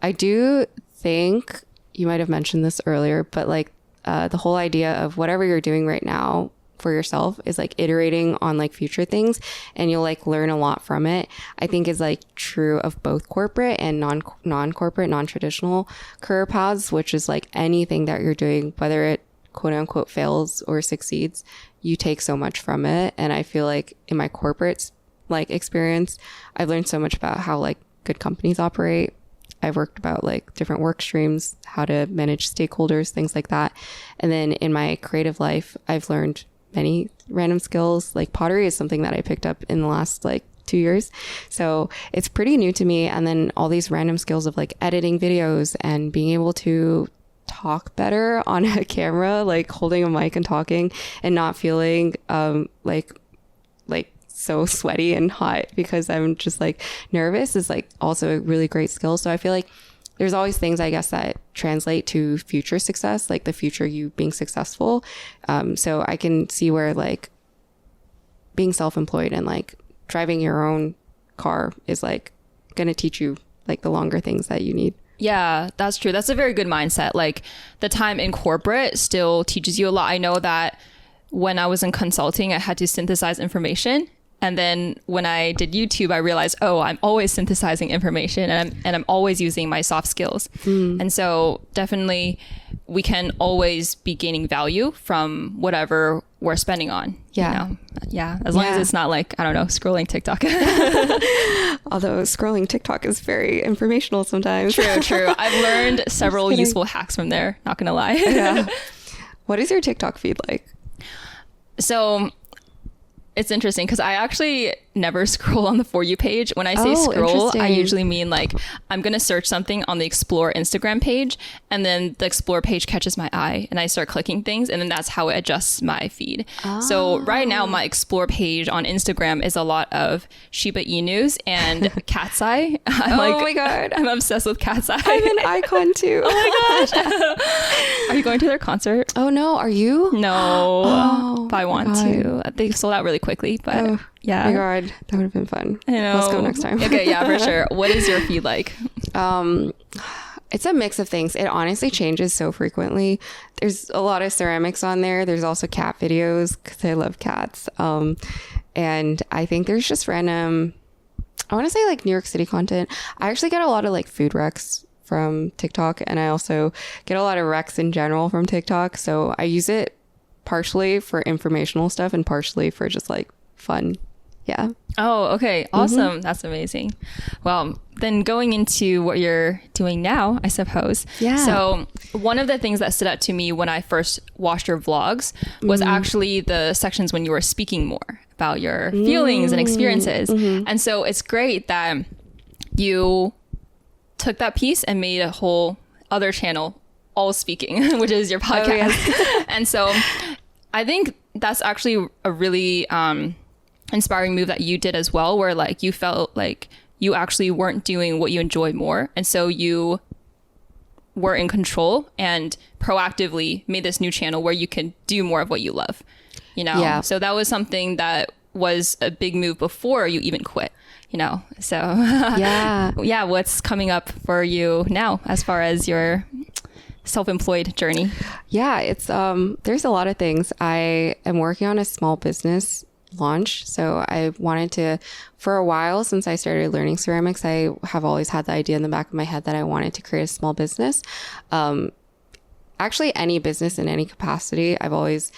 I do think you might have mentioned this earlier, but like the whole idea of whatever you're doing right now for yourself is like iterating on like future things, and you'll like learn a lot from it, I think is like true of both corporate and non-corporate, non-traditional career paths, which is like anything that you're doing, whether it quote unquote fails or succeeds, you take so much from it. And I feel like in my corporate like experience, I've learned so much about how like good companies operate. I've worked about like different work streams, how to manage stakeholders, things like that. And then in my creative life, I've learned many random skills. Like pottery is something that I picked up in the last like 2 years. So it's pretty new to me. And then all these random skills of like editing videos and being able to talk better on a camera, like holding a mic and talking and not feeling like so sweaty and hot because I'm just like nervous is like also a really great skill. So I feel like there's always things, I guess, that translate to future success, like the future you being successful. So I can see where like being self-employed and like driving your own car is like going to teach you like the longer things that you need. Yeah, that's true. That's a very good mindset. Like the time in corporate still teaches you a lot. I know that when I was in consulting, I had to synthesize information. And then when I did YouTube, I realized, oh, I'm always synthesizing information and I'm always using my soft skills. And so definitely we can always be gaining value from whatever we're spending on. Yeah. You know? Yeah. As long as it's not like, I don't know, scrolling TikTok. Although scrolling TikTok is very informational sometimes. True. I've learned several useful hacks from there. Not going to lie. Yeah. What is your TikTok feed like? So it's interesting because I actually never scroll on the For You page. When I say scroll, I usually mean like I'm going to search something on the Explore Instagram page, and then the Explore page catches my eye and I start clicking things, and then that's how it adjusts my feed. So right now my Explore page on Instagram is a lot of Shiba Inus and Cat's Eye. Oh my God. I'm obsessed with Cat's Eye. I'm an icon too. Oh my gosh. Are you going to their concert? Oh no, are you? No, but I want to. They sold out really quickly, but yeah. Oh my God, that would have been fun. I know. Let's go next time. Okay, yeah, for sure. What is your feed like? It's a mix of things. It honestly changes so frequently. There's a lot of ceramics on there. There's also cat videos because I love cats. And I think there's just random, I want to say like New York City content. I actually get a lot of like food recs from TikTok, and I also get a lot of recs in general from TikTok. So I use it partially for informational stuff and partially for just like fun. Yeah. Oh, okay. Awesome. That's amazing. Well, then going into what you're doing now, I suppose. Yeah. So one of the things that stood out to me when I first watched your vlogs was actually the sections when you were speaking more about your feelings and experiences. And so it's great that you took that piece and made a whole other channel all speaking, which is your podcast. Oh, yeah. And so I think that's actually a really inspiring move that you did as well, where like you felt like you actually weren't doing what you enjoy more, and so you were in control and proactively made this new channel where you can do more of what you love, you know? Yeah. So that was something that was a big move before you even quit, you know? So yeah, what's coming up for you now as far as your self-employed journey? Yeah, it's there's a lot of things. I am working on a small business launch. So I wanted to, for a while since I started learning ceramics, I have always had the idea in the back of my head that I wanted to create a small business. Actually, any business in any capacity, I've always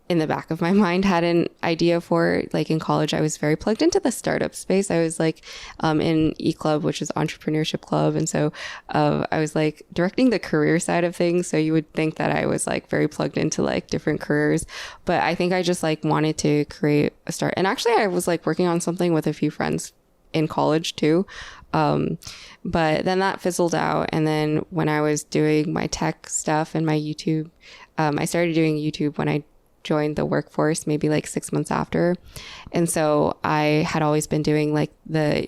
in the back of my mind had an idea for. Like in college, I was very plugged into the startup space. I was like in E-Club, which is entrepreneurship club. And so I was like directing the career side of things. So you would think that I was like very plugged into like different careers. But I think I just like wanted to create a start. And actually, I was like working on something with a few friends in college too. But then that fizzled out. And then when I was doing my tech stuff and my YouTube, I started doing YouTube when I joined the workforce maybe like 6 months after. And so I had always been doing like the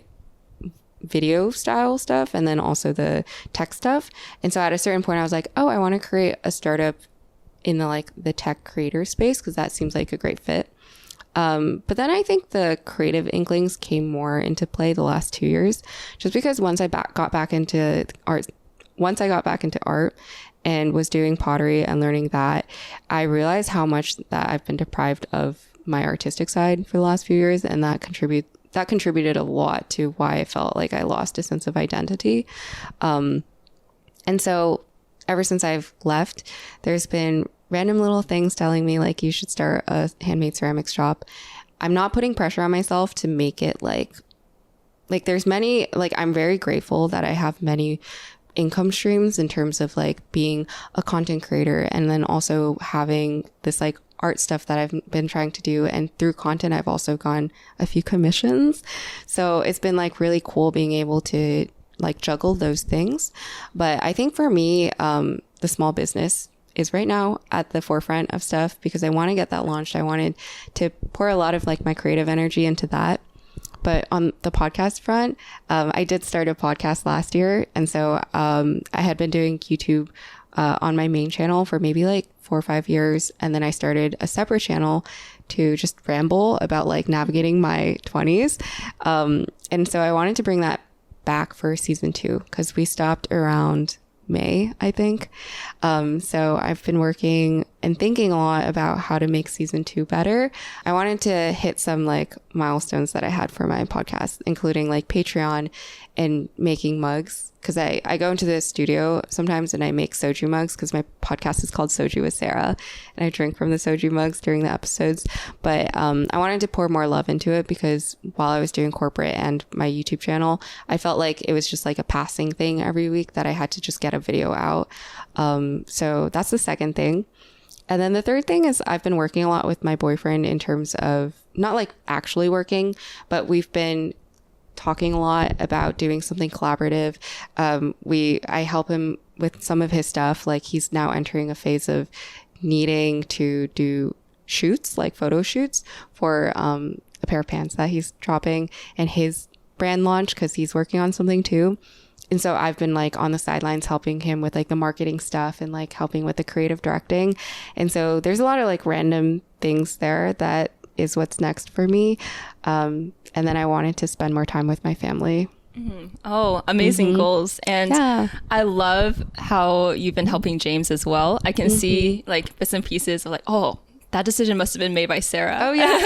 video style stuff and then also the tech stuff. And so at a certain point I was like, oh, I want to create a startup in the like the tech creator space because that seems like a great fit. But then I think the creative inklings came more into play the last 2 years, just because once I got back into art and was doing pottery and learning that, I realized how much that I've been deprived of my artistic side for the last few years. And that contributed a lot to why I felt like I lost a sense of identity. And so ever since I've left, there's been random little things telling me like, you should start a handmade ceramics shop. I'm not putting pressure on myself to make it like there's many, like, I'm very grateful that I have many income streams in terms of like being a content creator and then also having this like art stuff that I've been trying to do. And through content, I've also gotten a few commissions. So it's been like really cool being able to like juggle those things. But I think for me, the small business is right now at the forefront of stuff because I want to get that launched. I wanted to pour a lot of like my creative energy into that. But on the podcast front, I did start a podcast last year. And so I had been doing YouTube on my main channel for maybe like 4 or 5 years. And then I started a separate channel to just ramble about like navigating my 20s. And so I wanted to bring that back for season 2 because we stopped around May, I think. So I've been working and thinking a lot about how to make season 2 better. I wanted to hit some like milestones that I had for my podcast, including like Patreon and making mugs. Cause I go into the studio sometimes and I make soju mugs because my podcast is called Soju with Sarah and I drink from the soju mugs during the episodes. But I wanted to pour more love into it because while I was doing corporate and my YouTube channel, I felt like it was just like a passing thing every week that I had to just get a video out. So that's the second thing. And then the third thing is I've been working a lot with my boyfriend in terms of not like actually working, but we've been talking a lot about doing something collaborative. I help him with some of his stuff. Like he's now entering a phase of needing to do shoots, like photo shoots for a pair of pants that he's dropping and his brand launch because he's working on something too. And so I've been like on the sidelines helping him with like the marketing stuff and like helping with the creative directing. And so there's a lot of like random things there that is what's next for me. And then I wanted to spend more time with my family. Mm-hmm. Oh, amazing goals. And yeah. I love how you've been helping James as well. I can see like bits and pieces of like, oh, that decision must have been made by Sarah. Oh, yeah.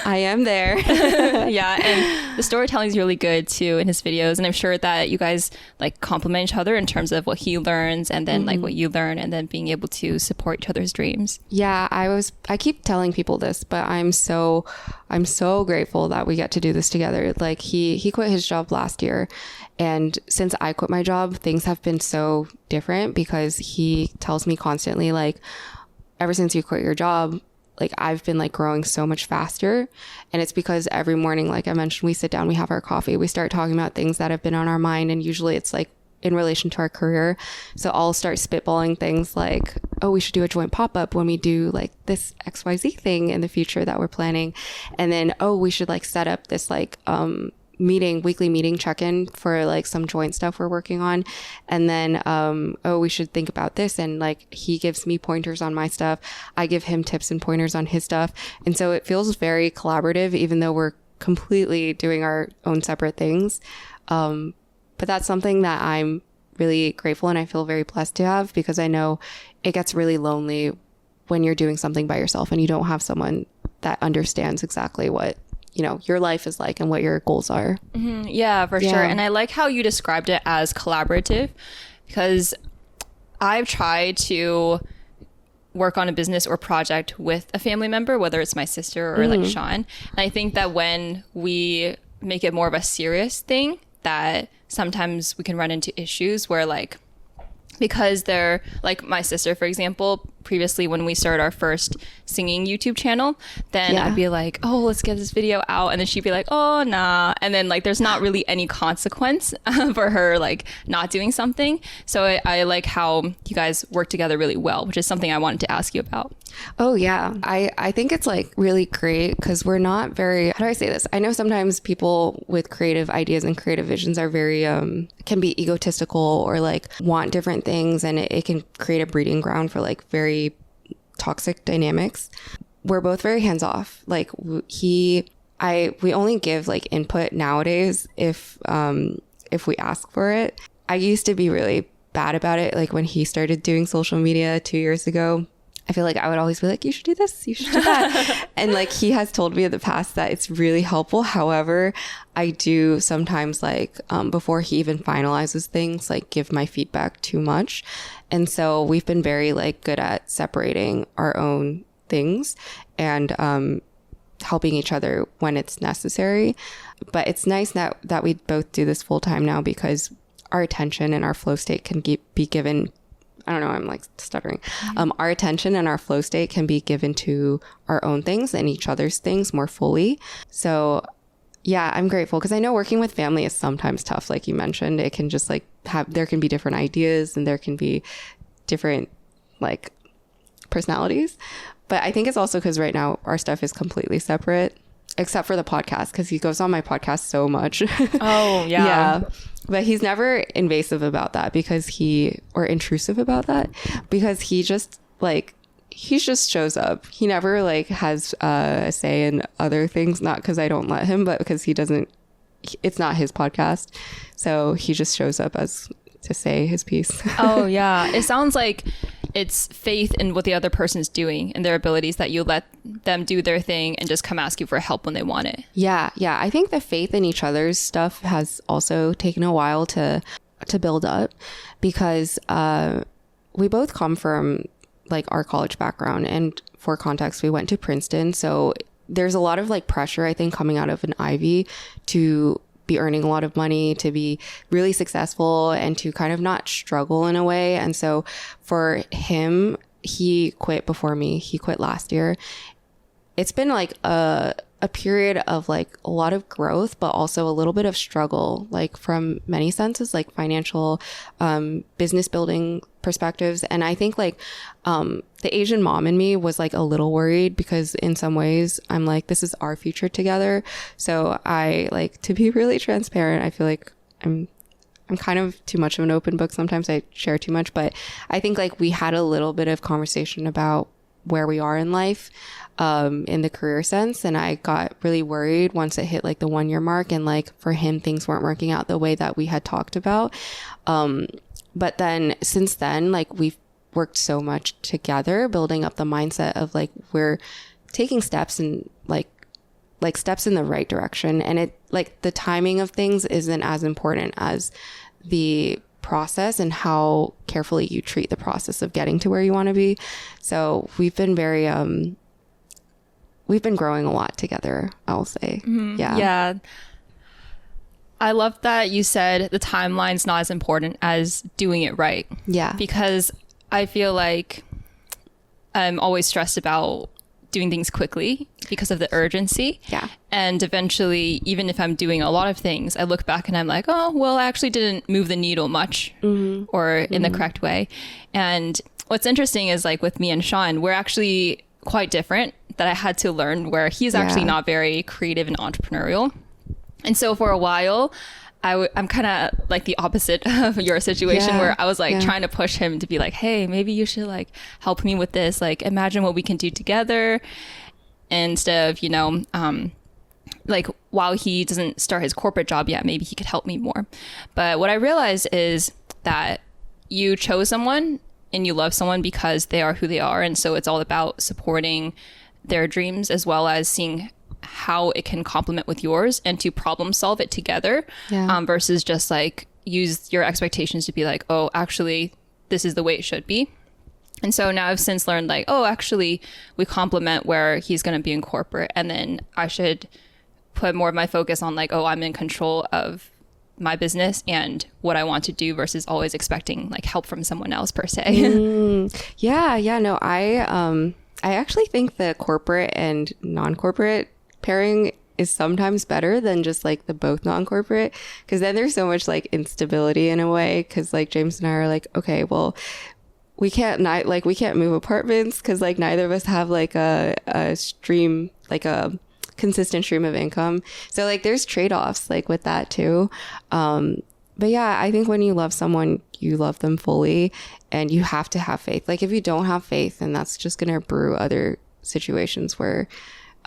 I am there. Yeah. And the storytelling is really good too in his videos. And I'm sure that you guys like complement each other in terms of what he learns and then like what you learn and then being able to support each other's dreams. Yeah, I keep telling people this, but I'm so grateful that we get to do this together. Like he quit his job last year. And since I quit my job, things have been so different because he tells me constantly like, ever since you quit your job, like I've been like growing so much faster. And it's because every morning, like I mentioned, we sit down, we have our coffee, we start talking about things that have been on our mind. And usually it's like in relation to our career. So I'll start spitballing things like, oh, we should do a joint pop-up when we do like this XYZ thing in the future that we're planning. And then, oh, we should like set up this like, weekly meeting check-in for like some joint stuff we're working on. And then oh, we should think about this, and like he gives me pointers on my stuff, I give him tips and pointers on his stuff, and so it feels very collaborative even though we're completely doing our own separate things. But that's something that I'm really grateful and I feel very blessed to have, because I know it gets really lonely when you're doing something by yourself and you don't have someone that understands exactly what your life is like and what your goals are. Mm-hmm. Yeah, for sure. And I like how you described it as collaborative, because I've tried to work on a business or project with a family member, whether it's my sister or like Sean. And I think that when we make it more of a serious thing, that sometimes we can run into issues where like, because they're like my sister, for example, previously when we started our first singing YouTube channel, then I'd be like, oh, let's get this video out. And then she'd be like, oh, nah. And then like, there's not really any consequence for her like not doing something. So I like how you guys work together really well, which is something I wanted to ask you about. Oh, yeah. I think it's like really great because we're not very, how do I say this? I know sometimes people with creative ideas and creative visions are very, can be egotistical or like want different things, and it can create a breeding ground for like very toxic dynamics. We're both very hands off. Like we only give like input nowadays if we ask for it. I used to be really bad about it. Like when he started doing social media 2 years ago, I feel like I would always be like, you should do this, you should do that. And like he has told me in the past that it's really helpful. However, I do sometimes like before he even finalizes things, like give my feedback too much. And so we've been very like good at separating our own things and helping each other when it's necessary. But it's nice that we both do this full time now, because our attention and our flow state can be given, I don't know, I'm like stuttering. Our attention and our flow state can be given to our own things and each other's things more fully. So yeah, I'm grateful, because I know working with family is sometimes tough. Like you mentioned, it can just like there can be different ideas and there can be different like personalities. But I think it's also because right now our stuff is completely separate, except for the podcast, because he goes on my podcast so much. Oh, yeah. Yeah. But he's never invasive about that or intrusive about that, because he just shows up. He never like has a say in other things, not because I don't let him, but because it's not his podcast. So he just shows up as to say his piece. Oh yeah, it sounds like it's faith in what the other person's doing and their abilities, that you let them do their thing and just come ask you for help when they want it. Yeah. I think the faith in each other's stuff has also taken a while to build up, because we both come from like our college background, and for context, we went to Princeton, so there's a lot of like pressure, I think, coming out of an Ivy to be earning a lot of money, to be really successful, and to kind of not struggle in a way. And so for him, he quit before me. He quit last year. It's been like a period of like a lot of growth, but also a little bit of struggle, like from many senses, like financial, business building perspectives. And I think like the Asian mom in me was like a little worried, because in some ways I'm like, this is our future together. So I like to be really transparent. I feel like I'm kind of too much of an open book. Sometimes I share too much, but I think like we had a little bit of conversation about where we are in life, in the career sense. And I got really worried once it hit like the 1 year mark, and like for him, things weren't working out the way that we had talked about. But then since then, like we've worked so much together, building up the mindset of like, we're taking steps and like steps in the right direction. And it like the timing of things isn't as important as the process and how carefully you treat the process of getting to where you want to be. So we've been very, we've been growing a lot together, I'll say. Mm-hmm. Yeah. Yeah. I love that you said the timeline's not as important as doing it right. Yeah. Because I feel like I'm always stressed about doing things quickly because of the urgency. Yeah. And eventually, even if I'm doing a lot of things, I look back and I'm like, oh, well, I actually didn't move the needle much or in the correct way. And what's interesting is like with me and Sean, we're actually quite different, that I had to learn, where he's actually not very creative and entrepreneurial. And so for a while, I'm kind of like the opposite of your situation, where I was like trying to push him to be like, hey, maybe you should like help me with this. Like, imagine what we can do together, instead of, you know, like while he doesn't start his corporate job yet, maybe he could help me more. But what I realized is that you chose someone and you love someone because they are who they are. And so it's all about supporting their dreams, as well as seeing how it can complement with yours, and to problem solve it together, versus just like use your expectations to be like, oh, actually, this is the way it should be. And so now I've since learned like, oh, actually, we complement where he's going to be in corporate, and then I should put more of my focus on like, oh, I'm in control of my business and what I want to do, versus always expecting like help from someone else per se. Yeah. No, I actually think the corporate and non-corporate pairing is sometimes better than just like the both non-corporate, because then there's so much like instability in a way, because like James and I are like, okay, well, we can't move apartments because like neither of us have like a stream, like a consistent stream of income. So like there's trade-offs like with that too. But yeah, I think when you love someone, you love them fully, and you have to have faith. Like if you don't have faith, then that's just going to brew other situations where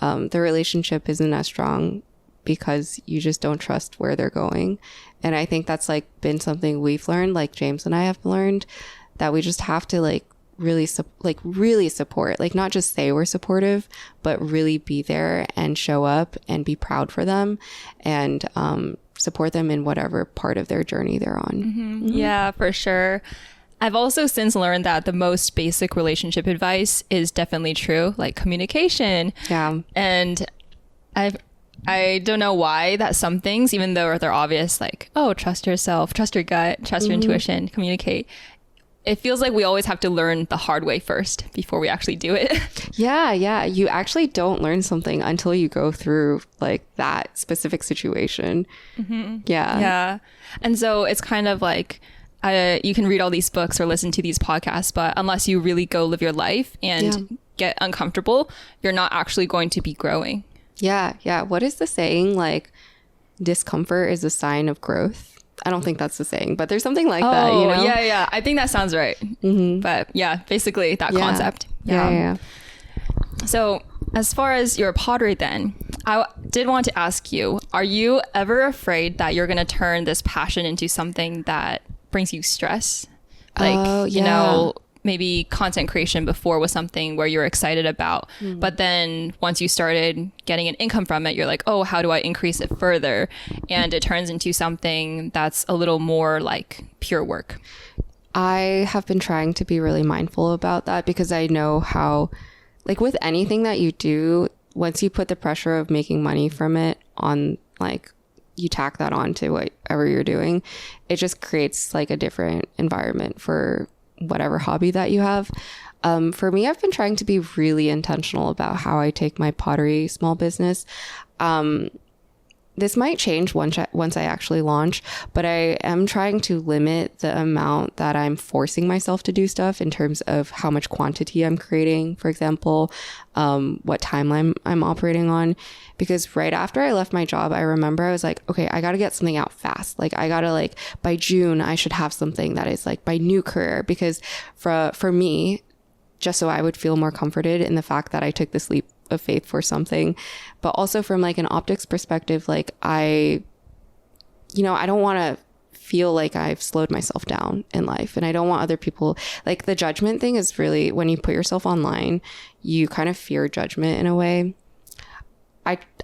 the relationship isn't as strong, because you just don't trust where they're going. And I think that's like been something we've learned, like James and I have learned, that we just have to like really support, like not just say we're supportive, but really be there and show up and be proud for them, and support them in whatever part of their journey they're on. Yeah, for sure. I've also since learned that the most basic relationship advice is definitely true, like communication. Yeah. And I don't know why that some things, even though they're obvious, like, oh, trust yourself, trust your gut, trust your intuition, communicate. It feels like we always have to learn the hard way first before we actually do it. Yeah. You actually don't learn something until you go through like that specific situation. Yeah. And so it's kind of like, you can read all these books or listen to these podcasts, but unless you really go live your life and get uncomfortable, you're not actually going to be growing. Yeah. What is the saying? Like, discomfort is a sign of growth. I don't think that's the saying, but there's something like that, you know? Yeah. I think that sounds right. But yeah, basically that concept. Yeah. So as far as your pottery then, I did want to ask you, are you ever afraid that you're going to turn this passion into something that brings you stress. Like, Oh, you yeah. know, maybe content creation before was something where you're excited about, but then once you started getting an income from it, you're like, oh, how do I increase it further? And it turns into something that's a little more like pure work. I have been trying to be really mindful about that because I know how, like with anything that you do, once you put the pressure of making money from it on, like, you tack that on to whatever you're doing, it just creates like a different environment for whatever hobby that you have. For me, I've been trying to be really intentional about how I take my pottery small business. This might change once I actually launch, but I am trying to limit the amount that I'm forcing myself to do stuff in terms of how much quantity I'm creating, for example, what timeline I'm operating on. Because right after I left my job, I remember I was like, okay, I got to get something out fast. Like I got to, like, by June, I should have something that is like my new career. Because for me, just so I would feel more comforted in the fact that I took this leap of faith for something, but also from like an optics perspective, like I don't want to feel like I've slowed myself down in life, and I don't want other people, like, the judgment thing is really, when you put yourself online, you kind of fear judgment in a way.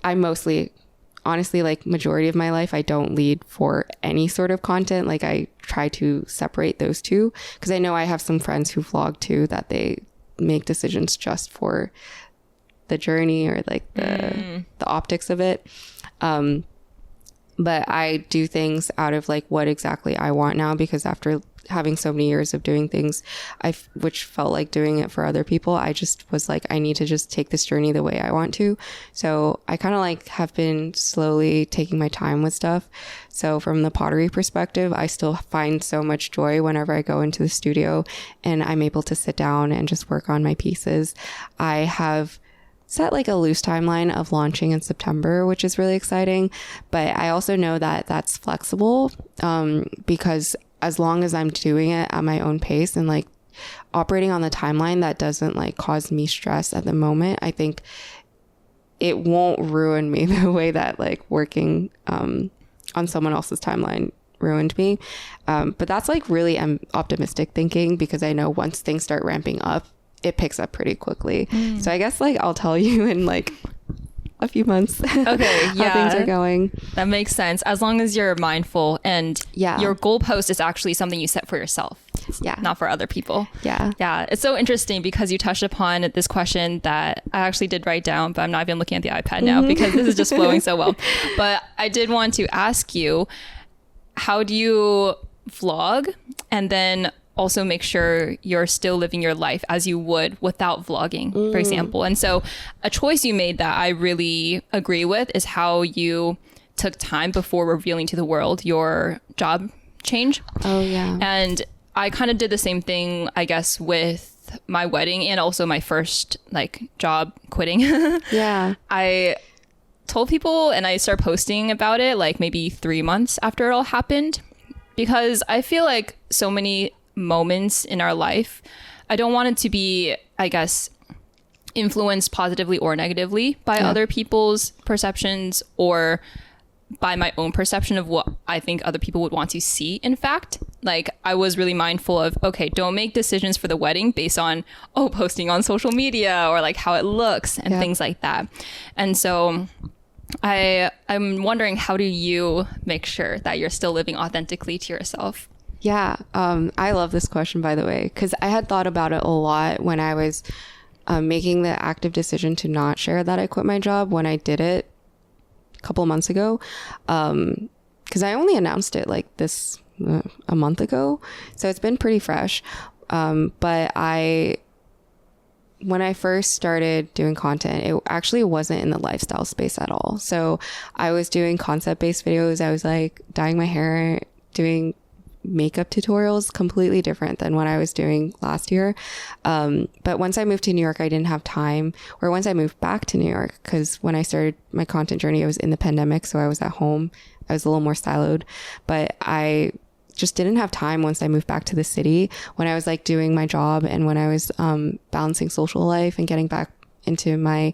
I mostly, honestly, like majority of my life, I don't lead for any sort of content. Like I try to separate those two because I know I have some friends who vlog too, that they make decisions just for the journey or like the optics of it. But I do things out of like what exactly I want now, because after having so many years of doing things, which felt like doing it for other people, I just was like, I need to just take this journey the way I want to. So I kind of like have been slowly taking my time with stuff. So from the pottery perspective, I still find so much joy whenever I go into the studio and I'm able to sit down and just work on my pieces. I have set like a loose timeline of launching in September, which is really exciting. But I also know that that's flexible, because as long as I'm doing it at my own pace and like operating on the timeline that doesn't like cause me stress at the moment, I think it won't ruin me the way that like working on someone else's timeline ruined me. But that's like really optimistic thinking, because I know once things start ramping up, it picks up pretty quickly. So I guess like I'll tell you in like a few months Okay, how yeah, things are going. that makes sense. As long as you're mindful and Yeah. your goalpost is actually something you set for yourself, Yeah. not for other people. Yeah. Yeah, it's so interesting because you touched upon this question that I actually did write down, but I'm not even looking at the iPad now because this is just flowing so well. But I did want to ask you, how do you vlog and then also make sure you're still living your life as you would without vlogging, for example? And so a choice you made that I really agree with is how you took time before revealing to the world your job change. Oh yeah. And I kind of did the same thing, I guess, with my wedding and also my first like job quitting. Yeah. I told people and I started posting about it like maybe 3 months after it all happened, because I feel like so many moments in our life, I don't want it to be, I guess, influenced positively or negatively by other people's perceptions or by my own perception of what I think other people would want to see. In fact, like I was really mindful of, okay, don't make decisions for the wedding based on, posting on social media or like how it looks and things like that. And so I'm wondering, how do you make sure that you're still living authentically to yourself? Yeah. I love this question, by the way, because I had thought about it a lot when I was making the active decision to not share that I quit my job when I did it a couple of months ago. Because I only announced it like a month ago. So it's been pretty fresh. But when I first started doing content, it actually wasn't in the lifestyle space at all. So I was doing concept-based videos. I was like dyeing my hair, doing makeup tutorials, completely different than what I was doing last year. But once I moved to New York, I didn't have time, or once I moved back to New York, because when I started my content journey, I was in the pandemic. So I was at home. I was a little more siloed, but I just didn't have time once I moved back to the city, when I was like doing my job and when I was balancing social life and getting back into my,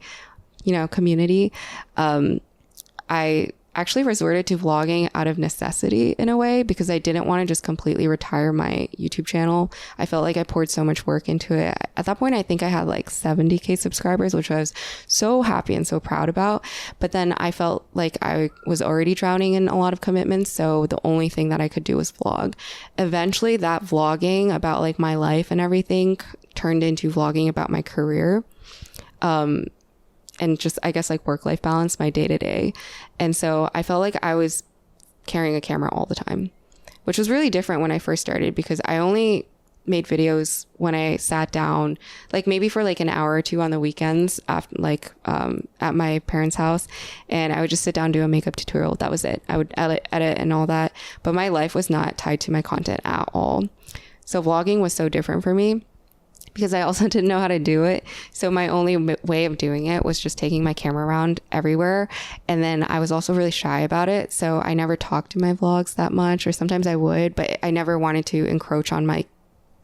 community. I actually resorted to vlogging out of necessity in a way, because I didn't want to just completely retire my YouTube channel. I felt like I poured so much work into it. At that point, I think I had like 70K subscribers, which I was so happy and so proud about. But then I felt like I was already drowning in a lot of commitments. So the only thing that I could do was vlog. Eventually that vlogging about like my life and everything turned into vlogging about my career. And just, I guess, like work-life balance, my day-to-day. And so I felt like I was carrying a camera all the time, which was really different when I first started, because I only made videos when I sat down, like maybe for like an hour or two on the weekends after, like at my parents' house, and I would just sit down, do a makeup tutorial. That was it. I would edit and all that, but my life was not tied to my content at all. So vlogging was so different for me, because I also didn't know how to do it. So my only way of doing it was just taking my camera around everywhere. And then I was also really shy about it. So I never talked to my vlogs that much, or sometimes I would, but I never wanted to encroach on my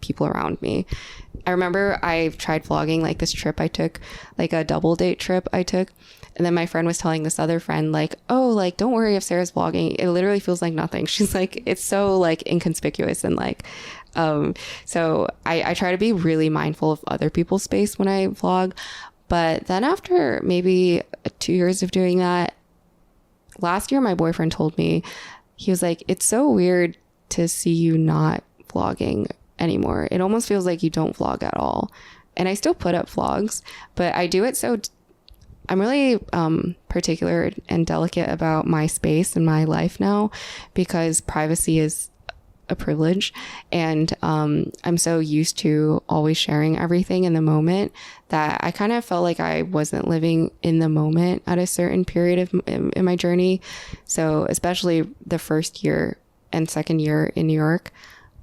people around me. I remember I tried vlogging like this trip I took, like a double date trip I took. And then my friend was telling this other friend, like, oh, like, don't worry if Sarah's vlogging. It literally feels like nothing. She's like, it's so like inconspicuous. And like, so I try to be really mindful of other people's space when I vlog. But then after maybe 2 years of doing that, last year, my boyfriend told me, he was like, it's so weird to see you not vlogging anymore. It almost feels like you don't vlog at all. And I still put up vlogs, but I do it so I'm really particular and delicate about my space and my life now, because privacy is a privilege, and I'm so used to always sharing everything in the moment that I kind of felt like I wasn't living in the moment at a certain period of in my journey. So especially the first year and second year in New York,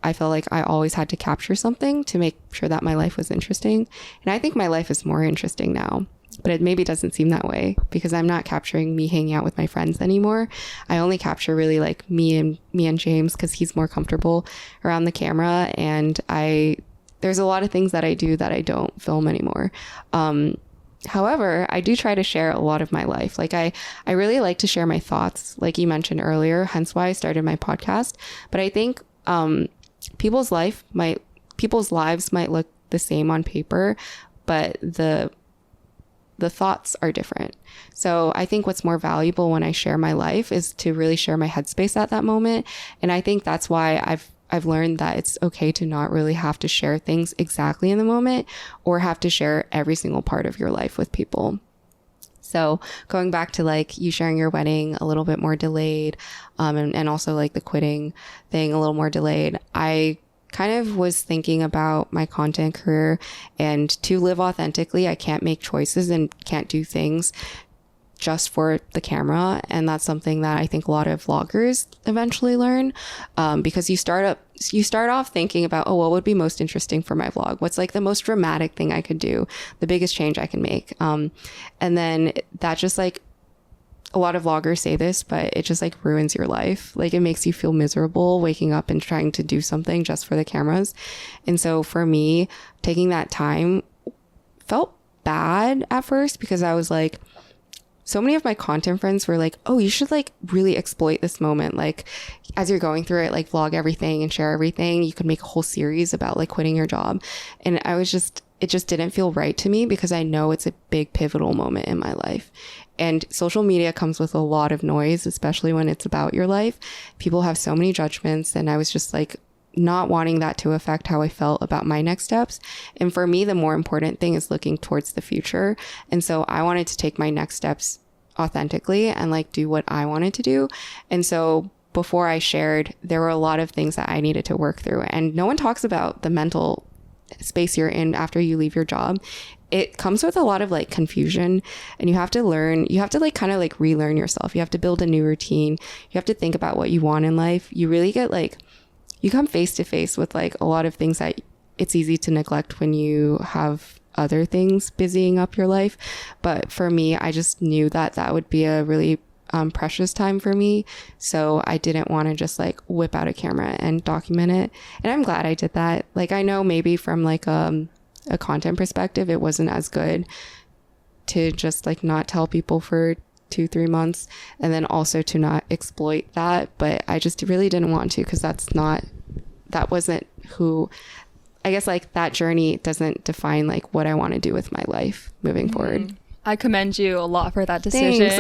I felt like I always had to capture something to make sure that my life was interesting. And I think my life is more interesting now, but it maybe doesn't seem that way because I'm not capturing me hanging out with my friends anymore. I only capture really like me and James, because he's more comfortable around the camera. And there's a lot of things that I do that I don't film anymore. However, I do try to share a lot of my life. Like I really like to share my thoughts, like you mentioned earlier, hence why I started my podcast. But I think people's lives might look the same on paper, but the thoughts are different. So I think what's more valuable when I share my life is to really share my headspace at that moment. And I think that's why I've learned that it's okay to not really have to share things exactly in the moment or have to share every single part of your life with people. So going back to like you sharing your wedding a little bit more delayed, and also like the quitting thing a little more delayed, I kind of was thinking about my content career, and to live authentically, I can't make choices and can't do things just for the camera. And that's something that I think a lot of vloggers eventually learn, because you start off thinking about, oh, what would be most interesting for my vlog? What's like the most dramatic thing I could do? The biggest change I can make? And then that just like, a lot of vloggers say this, but it just like ruins your life. Like it makes you feel miserable waking up and trying to do something just for the cameras. And so for me, taking that time felt bad at first, because I was like, so many of my content friends were like, oh, you should like really exploit this moment. Like as you're going through it, like vlog everything and share everything. You could make a whole series about like quitting your job. And it just didn't feel right to me, because I know it's a big pivotal moment in my life. And social media comes with a lot of noise, especially when it's about your life. People have so many judgments, and I was just like not wanting that to affect how I felt about my next steps. And for me, the more important thing is looking towards the future. And so I wanted to take my next steps authentically and like do what I wanted to do. And so before I shared, there were a lot of things that I needed to work through. And no one talks about the mental space you're in after you leave your job. It comes with a lot of like confusion, and you have to like kind of like relearn yourself. You have to build a new routine. You have to think about what you want in life. You really get like, you come face to face with like a lot of things that it's easy to neglect when you have other things busying up your life. But for me, I just knew that that would be a really precious time for me. So I didn't want to just like whip out a camera and document it. And I'm glad I did that. Like, I know maybe from like a content perspective, it wasn't as good to just like not tell people for 2-3 months, and then also to not exploit that. But I just really didn't want to, because that wasn't who, I guess, like, that journey doesn't define like what I want to do with my life moving forward. I commend you a lot for that decision.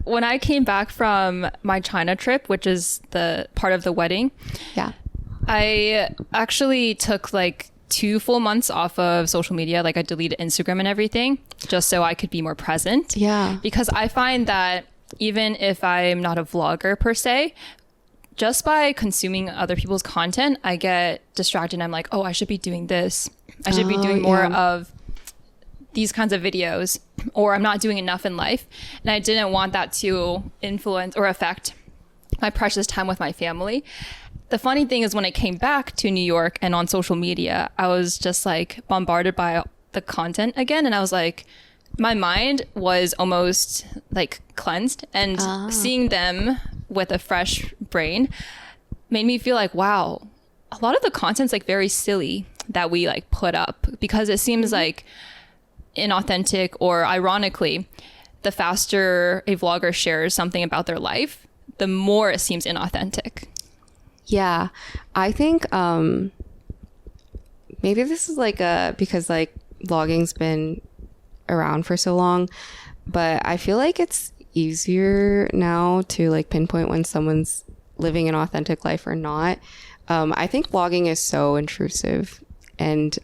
When I came back from my China trip, which is the part of the wedding, Yeah. I actually took like 2 full months off of social media. Like, I deleted Instagram and everything just so I could be more present. Yeah. Because I find that even if I'm not a vlogger per se, just by consuming other people's content, I get distracted and I'm like, oh, I should be doing this. I should be doing more of these kinds of videos, or I'm not doing enough in life. And I didn't want that to influence or affect my precious time with my family. The funny thing is, when I came back to New York and on social media, I was just like bombarded by the content again. And I was like, my mind was almost like cleansed, and seeing them with a fresh brain made me feel like, wow, a lot of the content's like very silly that we like put up, because it seems like inauthentic, or ironically, the faster a vlogger shares something about their life, the more it seems inauthentic. Yeah, I think maybe this is like because like vlogging's been around for so long, but I feel like it's easier now to like pinpoint when someone's living an authentic life or not. I think vlogging is so intrusive, and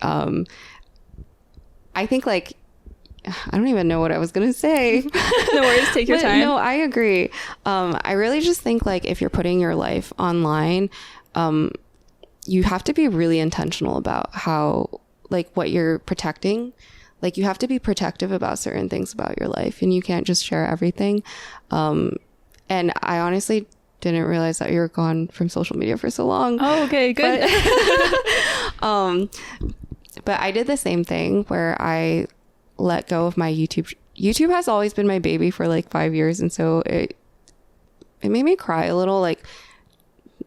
I think like, I don't even know what I was gonna say. No worries, take your time. No, I agree. I really just think like, if you're putting your life online, you have to be really intentional about how, like, what you're protecting. Like, you have to be protective about certain things about your life, and you can't just share everything. And I honestly didn't realize that you were gone from social media for so long. Oh, okay, good. But I did the same thing where I let go of my YouTube. YouTube has always been my baby for like 5 years, and so it made me cry a little. Like,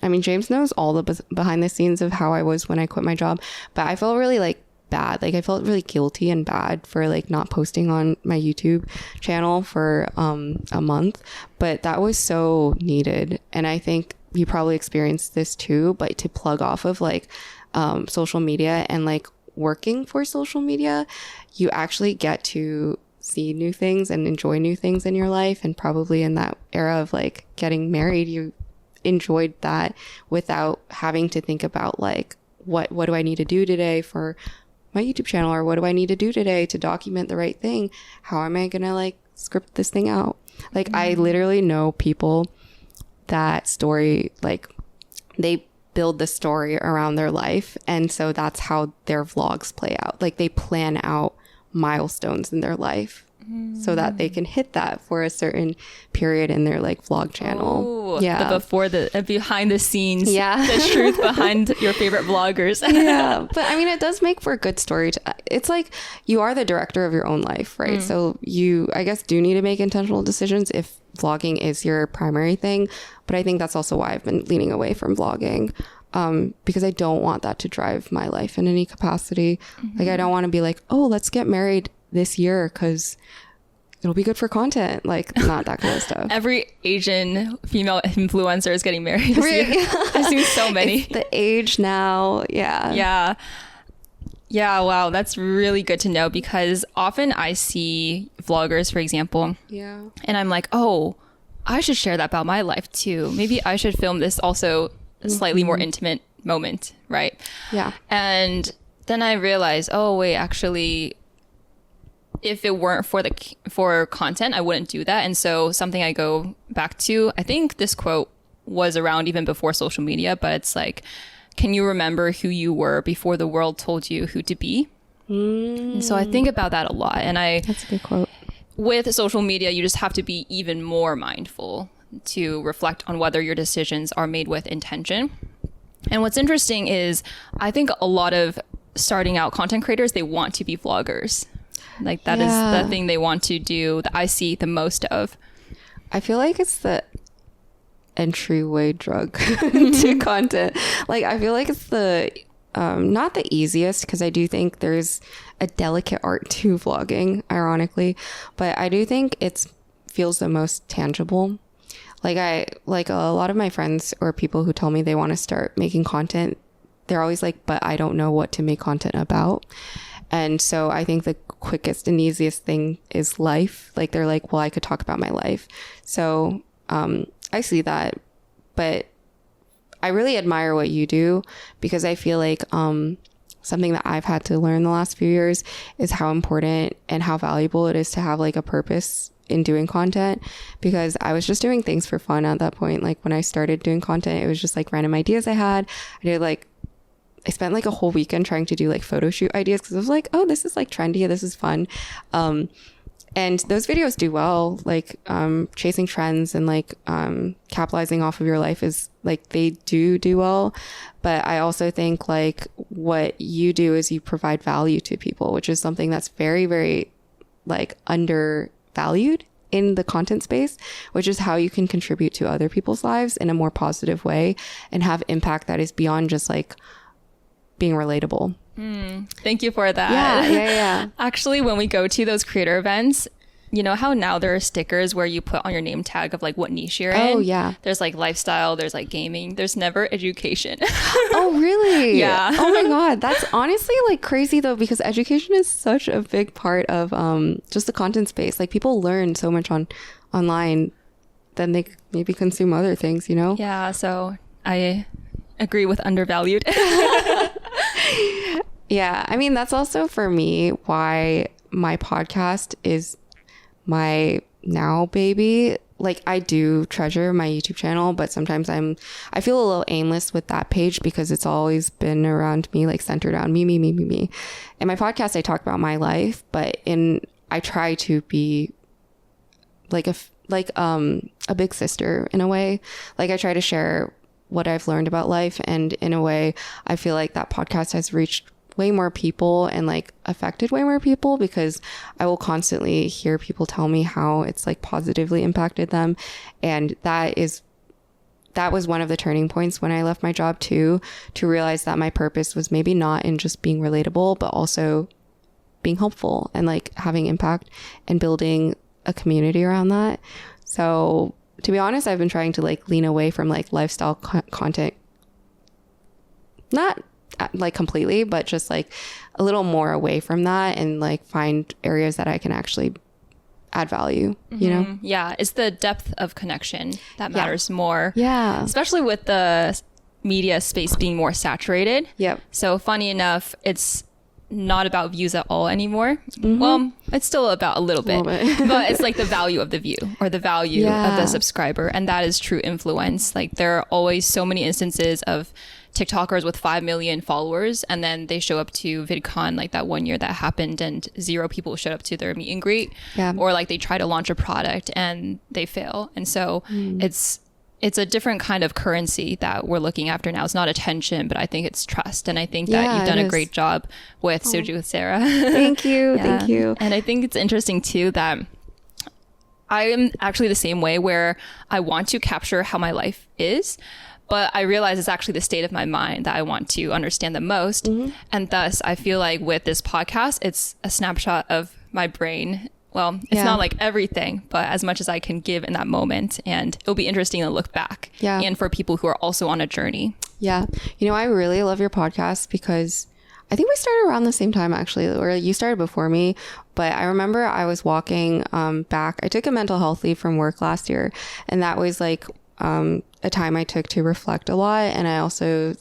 I mean, James knows all the behind the scenes of how I was when I quit my job, but I felt really like bad. Like, I felt really guilty and bad for like not posting on my YouTube channel for a month, but that was so needed. And I think you probably experienced this too, but to plug off of like social media and like working for social media, you actually get to see new things and enjoy new things in your life. And probably in that era of like getting married, you enjoyed that without having to think about like, what do I need to do today for my YouTube channel, or what do I need to do today to document the right thing? How am I gonna like script this thing out? Like, I literally know people that story, like, they build the story around their life, and so that's how their vlogs play out. Like, they plan out milestones in their life so that they can hit that for a certain period in their like vlog channel. Oh, yeah, the behind the scenes, yeah, the truth behind your favorite vloggers. Yeah, but I mean, it does make for a good story. It's like, you are the director of your own life, right? So you, I guess, do need to make intentional decisions if vlogging is your primary thing. But I think that's also why I've been leaning away from vlogging, because I don't want that to drive my life in any capacity. Like, I don't want to be like, oh, let's get married this year because it'll be good for content. Like, not that kind of stuff. Every Asian female influencer is getting married this year. I've seen so many. It's the age now. Yeah. Wow, that's really good to know, because often I see vloggers, for example, and I'm like, oh, I should share that about my life too. Maybe I should film this also a slightly more intimate moment, right? Yeah. And then I realized, oh wait, actually, if it weren't for content, I wouldn't do that. And so something I go back to, I think this quote was around even before social media, but it's like, can you remember who you were before the world told you who to be? And so I think about that a lot. And That's a good quote. With social media, you just have to be even more mindful to reflect on whether your decisions are made with intention. And what's interesting is, I think a lot of starting out content creators, they want to be vloggers. Like, that is the thing they want to do, that I see the most of. I feel like it's the entryway drug to content. Like, I feel like it's the not the easiest, because I do think there's a delicate art to vlogging, ironically, but I do think it feels the most tangible. Like a lot of my friends or people who tell me they want to start making content, they're always like, but I don't know what to make content about. And so I think the quickest and easiest thing is life. Like they're like, well, I could talk about my life. So I see that, but I really admire what you do, because I feel like something that I've had to learn the last few years is how important and how valuable it is to have like a purpose in doing content, because I was just doing things for fun at that point. Like when I started doing content, it was just like random ideas I had. I spent like a whole weekend trying to do like photo shoot ideas, because I was like, oh, this is like trendy, this is fun. And those videos do well, like chasing trends and like capitalizing off of your life is like, they do well. But I also think like what you do is you provide value to people, which is something that's very, very like undervalued in the content space, which is how you can contribute to other people's lives in a more positive way and have impact that is beyond just like being relatable. Thank you for that. Yeah. Actually, when we go to those creator events, you know how now there are stickers where you put on your name tag of like what niche you're in? Oh, yeah. There's like lifestyle, there's like gaming, there's never education. Oh, really? Yeah. Oh my God. That's honestly like crazy though, because education is such a big part of just the content space. Like people learn so much online, then they maybe consume other things, you know? Yeah. So I agree with undervalued. Yeah. I mean, that's also for me why my podcast is my now baby. Like I do treasure my YouTube channel, but sometimes I feel a little aimless with that page, because it's always been around me, like centered around me. In my podcast, I talk about my life, but I try to be like a big sister in a way. Like I try to share what I've learned about life, and in a way, I feel like that podcast has reached way more people and like affected way more people, because I will constantly hear people tell me how it's like positively impacted them. And that was one of the turning points when I left my job too, to realize that my purpose was maybe not in just being relatable, but also being helpful and like having impact and building a community around that. So to be honest, I've been trying to like lean away from like lifestyle content, not like completely, but just like a little more away from that, and like find areas that I can actually add value, you know? Yeah. It's the depth of connection that matters more. Yeah. Especially with the media space being more saturated. Yep. So funny enough, it's not about views at all anymore. Well, it's still about a little bit, but it's like the value of the view or the value of the subscriber. And that is true influence. Like there are always so many instances of TikTokers with 5 million followers, and then they show up to VidCon, like that one year that happened, and 0 people showed up to their meet and greet. Or like they try to launch a product and they fail. And so it's a different kind of currency that we're looking after now. It's not attention, but I think it's trust. And I think that you've done a great job with Soju with Sarah. Thank you. Thank you. And I think it's interesting too that I am actually the same way, where I want to capture how my life is, but I realize it's actually the state of my mind that I want to understand the most. And thus I feel like with this podcast, it's a snapshot of my brain. Well, it's not like everything, but as much as I can give in that moment. And it'll be interesting to look back. And for people who are also on a journey. Yeah. You know, I really love your podcast, because I think we started around the same time actually, or you started before me. But I remember I was walking back. I took a mental health leave from work last year. And that was like a time I took to reflect a lot. And I also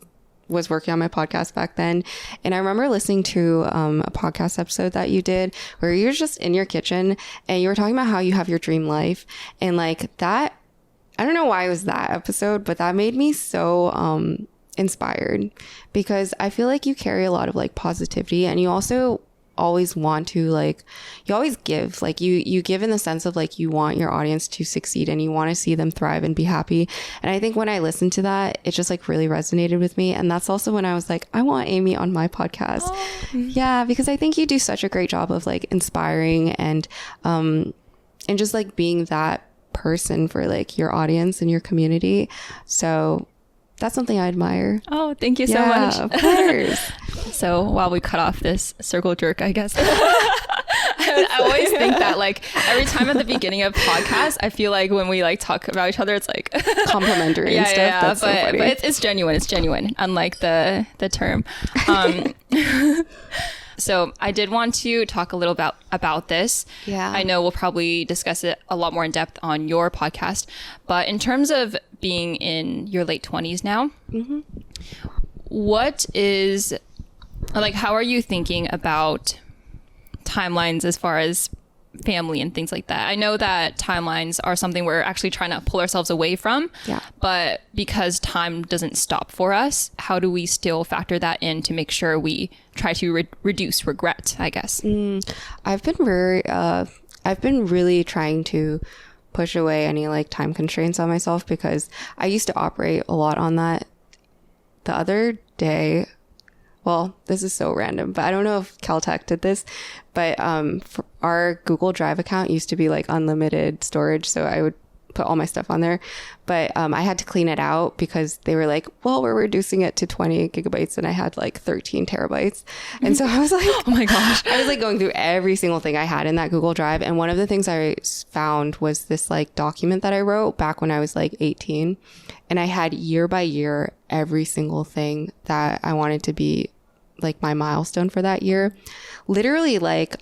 was working on my podcast back then. And I remember listening to a podcast episode that you did where you're just in your kitchen and you were talking about how you have your dream life. And like that, I don't know why it was that episode, but that made me so inspired, because I feel like you carry a lot of like positivity, and you also always want to like, you always give, like you give in the sense of like you want your audience to succeed and you want to see them thrive and be happy. And I think when I listened to that, it just like really resonated with me. And that's also when I was like, I want Amy on my podcast. Yeah, because I think you do such a great job of like inspiring and just like being that person for like your audience and your community. So that's something I admire. Oh, thank you so Yeah, much. of course. So while we cut off this circle jerk, I guess. I always think that like every time at the beginning of podcasts, I feel like when we like talk about each other, it's like Complimentary and stuff. That's so funny. But it's genuine. It's genuine, unlike the term. So I did want to talk a little about this. Yeah. I know we'll probably discuss it a lot more in depth on your podcast, but in terms of being in your late 20s now, what is like, how are you thinking about timelines as far as family and things like that? I know that timelines are something we're actually trying to pull ourselves away from. Yeah. But because time doesn't stop for us, how do we still factor that in to make sure we try to reduce regret, I guess? I've been really trying to push away any like time constraints on myself, because I used to operate a lot on that. The other day, well, this is so random, but I don't know if Caltech did this, but for our Google Drive account used to be like unlimited storage, so I would put all my stuff on there. But I had to clean it out because they were like, well, we're reducing it to 20 gigabytes, and I had like 13 terabytes. And so I was like, oh my gosh. I was like going through every single thing I had in that Google Drive. And one of the things I found was this like document that I wrote back when I was like 18. And I had year by year every single thing that I wanted to be like my milestone for that year. Literally like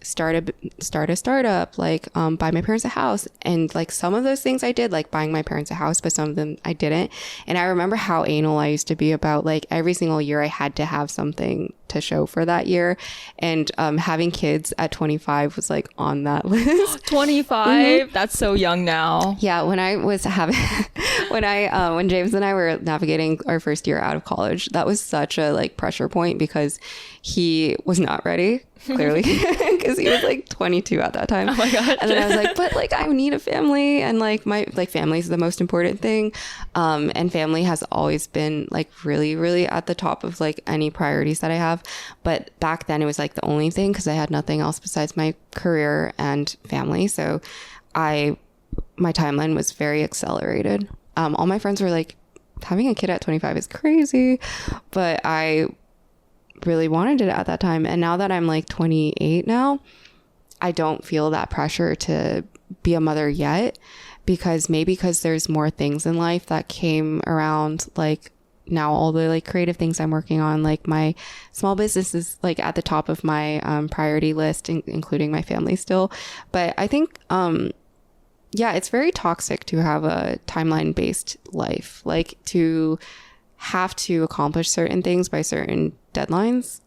start a startup, like buy my parents a house. And like some of those things I did, like buying my parents a house, but some of them I didn't. And I remember how anal I used to be about like every single year I had to have something to show for that year. And having kids at 25 was like on that list. 25? That's so young now. Yeah, when I was having when James and I were navigating our first year out of college, that was such a like pressure point, because he was not ready, clearly, because he was like 22 at that time. Oh my god. And then I was like, but like I need a family, and like my like family is the most important thing, and family has always been like really, really at the top of like any priorities that I have. But back then it was like the only thing, because I had nothing else besides my career and family. So my timeline was very accelerated. All my friends were like, having a kid at 25 is crazy, but I really wanted it at that time. And now that I'm like 28 now, I don't feel that pressure to be a mother yet, because there's more things in life that came around. Like now all the like creative things I'm working on, like my small business is like at the top of my priority list, including my family still. But I think yeah, it's very toxic to have a timeline based life, like to have to accomplish certain things by certain deadlines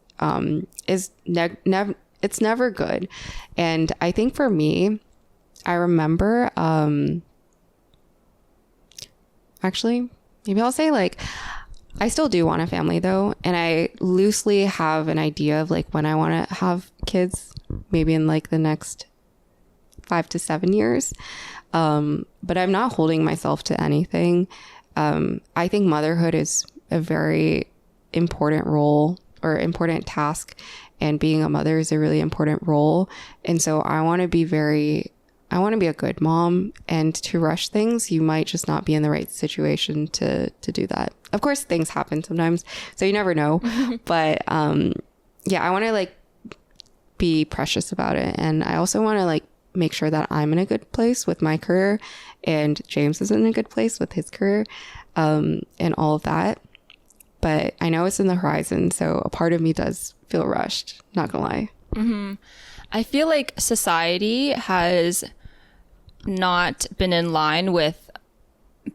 is it's never good. And I think for me, I remember actually maybe I'll say like I still do want a family though, and I loosely have an idea of like when I want to have kids, maybe in like the next 5 to 7 years. But I'm not holding myself to anything. I think motherhood is a very important role or important task, and being a mother is a really important role. And so I want to be a good mom, and to rush things, you might just not be in the right situation to do that. Of course, things happen sometimes, so you never know. But yeah, I want to like be precious about it. And I also want to like make sure that I'm in a good place with my career, and James is in a good place with his career, and all of that. But I know it's in the horizon, so a part of me does feel rushed, not gonna lie. Mm-hmm. I feel like society has not been in line with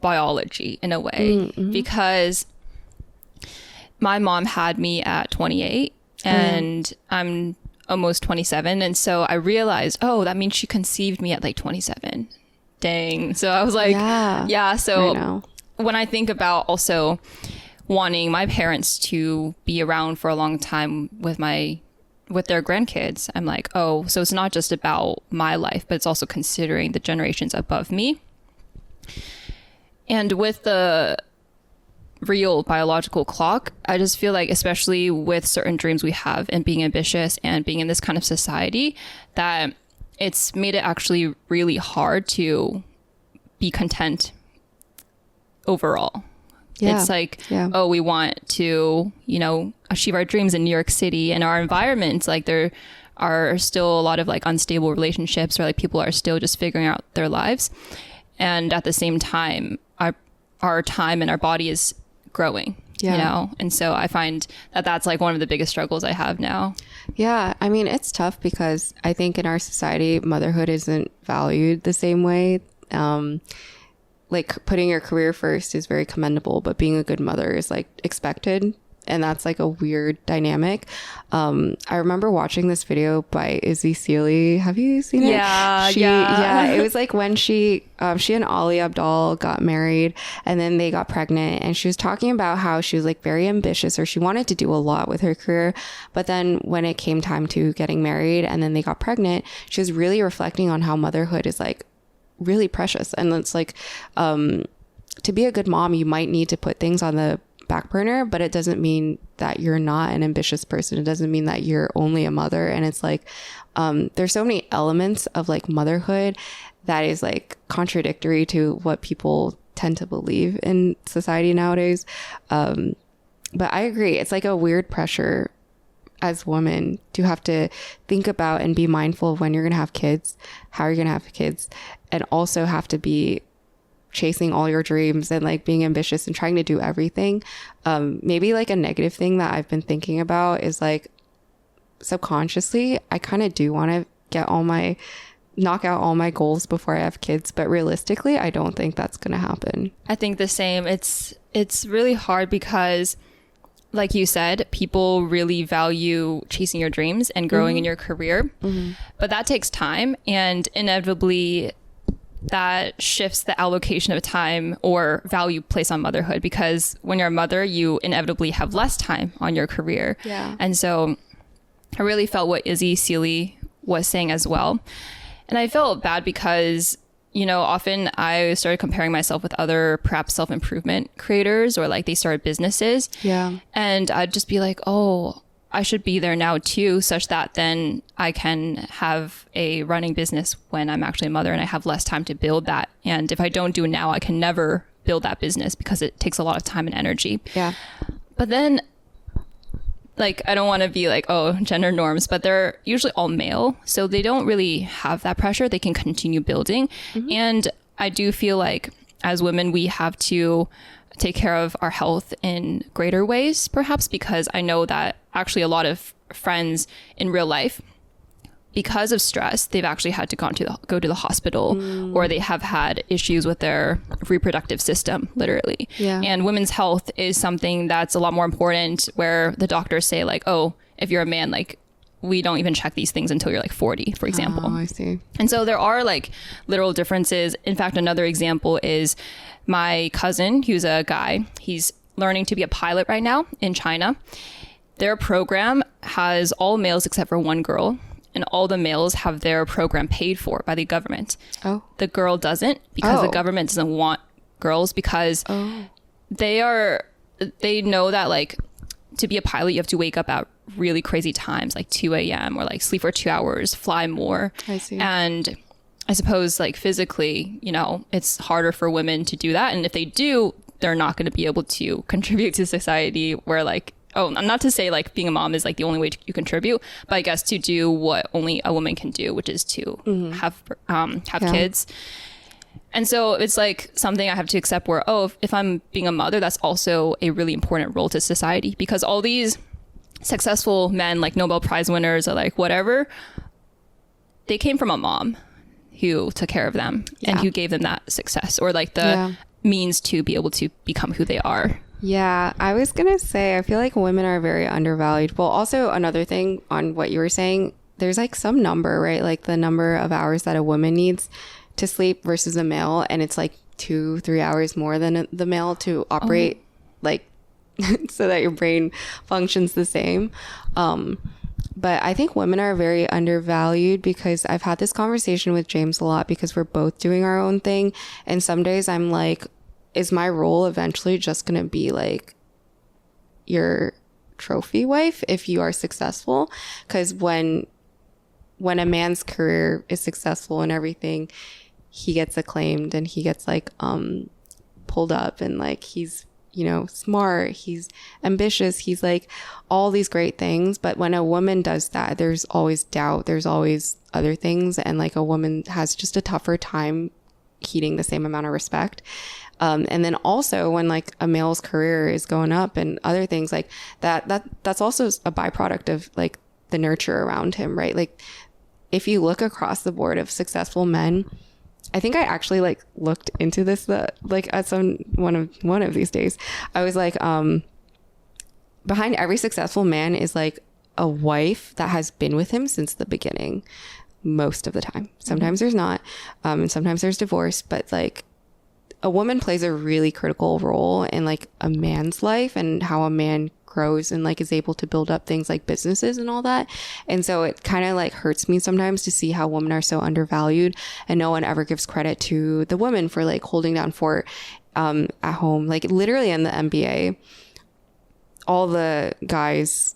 biology in a way, because my mom had me at 28 and I'm almost 27. And so I realized, oh, that means she conceived me at like 27. Dang. So I was like, yeah. So when I think about also wanting my parents to be around for a long time with their grandkids, I'm like, oh, so it's not just about my life, but it's also considering the generations above me. And with the real biological clock, I just feel like, especially with certain dreams we have and being ambitious and being in this kind of society, that it's made it actually really hard to be content overall. Yeah. It's like, Yeah. oh, we want to, you know, achieve our dreams in New York City, and our environment, like there are still a lot of like unstable relationships, or like people are still just figuring out their lives. And at the same time, our time and our body is growing, Yeah. you know? And so I find that that's like one of the biggest struggles I have now. Yeah, I mean, it's tough because I think in our society, motherhood isn't valued the same way. Like putting your career first is very commendable, but being a good mother is like expected. And that's like a weird dynamic. I remember watching this video by Izzy Sealy. Have you seen it? Yeah, Yeah. It was like when she and Ali Abdal got married, and then they got pregnant, and she was talking about how she was like very ambitious, or she wanted to do a lot with her career. But then when it came time to getting married and then they got pregnant, she was really reflecting on how motherhood is like really precious. And it's like, to be a good mom, you might need to put things on the back burner, but it doesn't mean that you're not an ambitious person. It doesn't mean that you're only a mother. And it's like, there's so many elements of like motherhood that is like contradictory to what people tend to believe in society nowadays. But I agree. It's like a weird pressure as women to have to think about and be mindful of when you're going to have kids, how you're going to have kids, and also have to be chasing all your dreams and like being ambitious and trying to do everything. Maybe like a negative thing that I've been thinking about is like subconsciously, I kind of do want to knock out all my goals before I have kids, but realistically, I don't think that's going to happen. I think the same. It's really hard because, like you said, people really value chasing your dreams and growing in your career, but that takes time, and inevitably that shifts the allocation of time or value placed on motherhood, because when you're a mother, you inevitably have less time on your career. Yeah. And so I really felt what Izzy Sealy was saying as well. And I felt bad because, you know, often I started comparing myself with other perhaps self-improvement creators, or like they started businesses. Yeah. And I'd just be like, oh, I should be there now too, such that then I can have a running business when I'm actually a mother and I have less time to build that. And if I don't do it now, I can never build that business because it takes a lot of time and energy. Yeah. But then, like, I don't want to be like, oh, gender norms, but they're usually all male. So they don't really have that pressure. They can continue building. And I do feel like as women, we have to take care of our health in greater ways, perhaps, because I know that actually a lot of friends in real life, because of stress, they've actually had to go to the hospital, or they have had issues with their reproductive system, literally. Yeah. And women's health is something that's a lot more important, where the doctors say like, oh, if you're a man, like, we don't even check these things until you're like 40, for example. Oh, I see. And so there are like literal differences. In fact, another example is my cousin, who's a guy. He's learning to be a pilot right now in China. Their program has all males except for one girl, and all the males have their program paid for by the government. Oh. The girl doesn't, because the government doesn't want girls, because they know that like to be a pilot, you have to wake up at really crazy times, like 2 a.m. or like sleep for 2 hours, fly more. I see. And I suppose like physically, you know, it's harder for women to do that. And if they do, they're not going to be able to contribute to society, where like, oh, not to say like being a mom is like the only way you contribute, but I guess to do what only a woman can do, which is to have kids. And so it's like something I have to accept where, oh, if I'm being a mother, that's also a really important role to society, because all these successful men, like Nobel Prize winners or like whatever, they came from a mom who took care of them and who gave them that success, or like the means to be able to become who they are. Yeah, I was going to say, I feel like women are very undervalued. Well, also another thing on what you were saying, there's like some number, right? Like the number of hours that a woman needs to sleep versus a male. And it's like 2-3 hours more than the male to operate like so that your brain functions the same. But I think women are very undervalued, because I've had this conversation with James a lot, because we're both doing our own thing. And some days I'm like, is my role eventually just going to be like your trophy wife if you are successful? Because when a man's career is successful and everything, he gets acclaimed and he gets like pulled up, and like he's you know, smart, he's ambitious, he's like all these great things. But when a woman does that, there's always doubt, there's always other things. And like a woman has just a tougher time heeding the same amount of respect. And then also when like a male's career is going up and other things like that's also a byproduct of like the nurture around him, right? Like if you look across the board of successful men, I think I actually like looked into this like at one of these days. I was like, behind every successful man is like a wife that has been with him since the beginning, most of the time. Sometimes there's not, and sometimes there's divorce, but like a woman plays a really critical role in like a man's life and how a man grows and like is able to build up things like businesses and all that. And so it kind of like hurts me sometimes to see how women are so undervalued and no one ever gives credit to the women for like holding down fort at home. Like literally in the NBA, all the guys,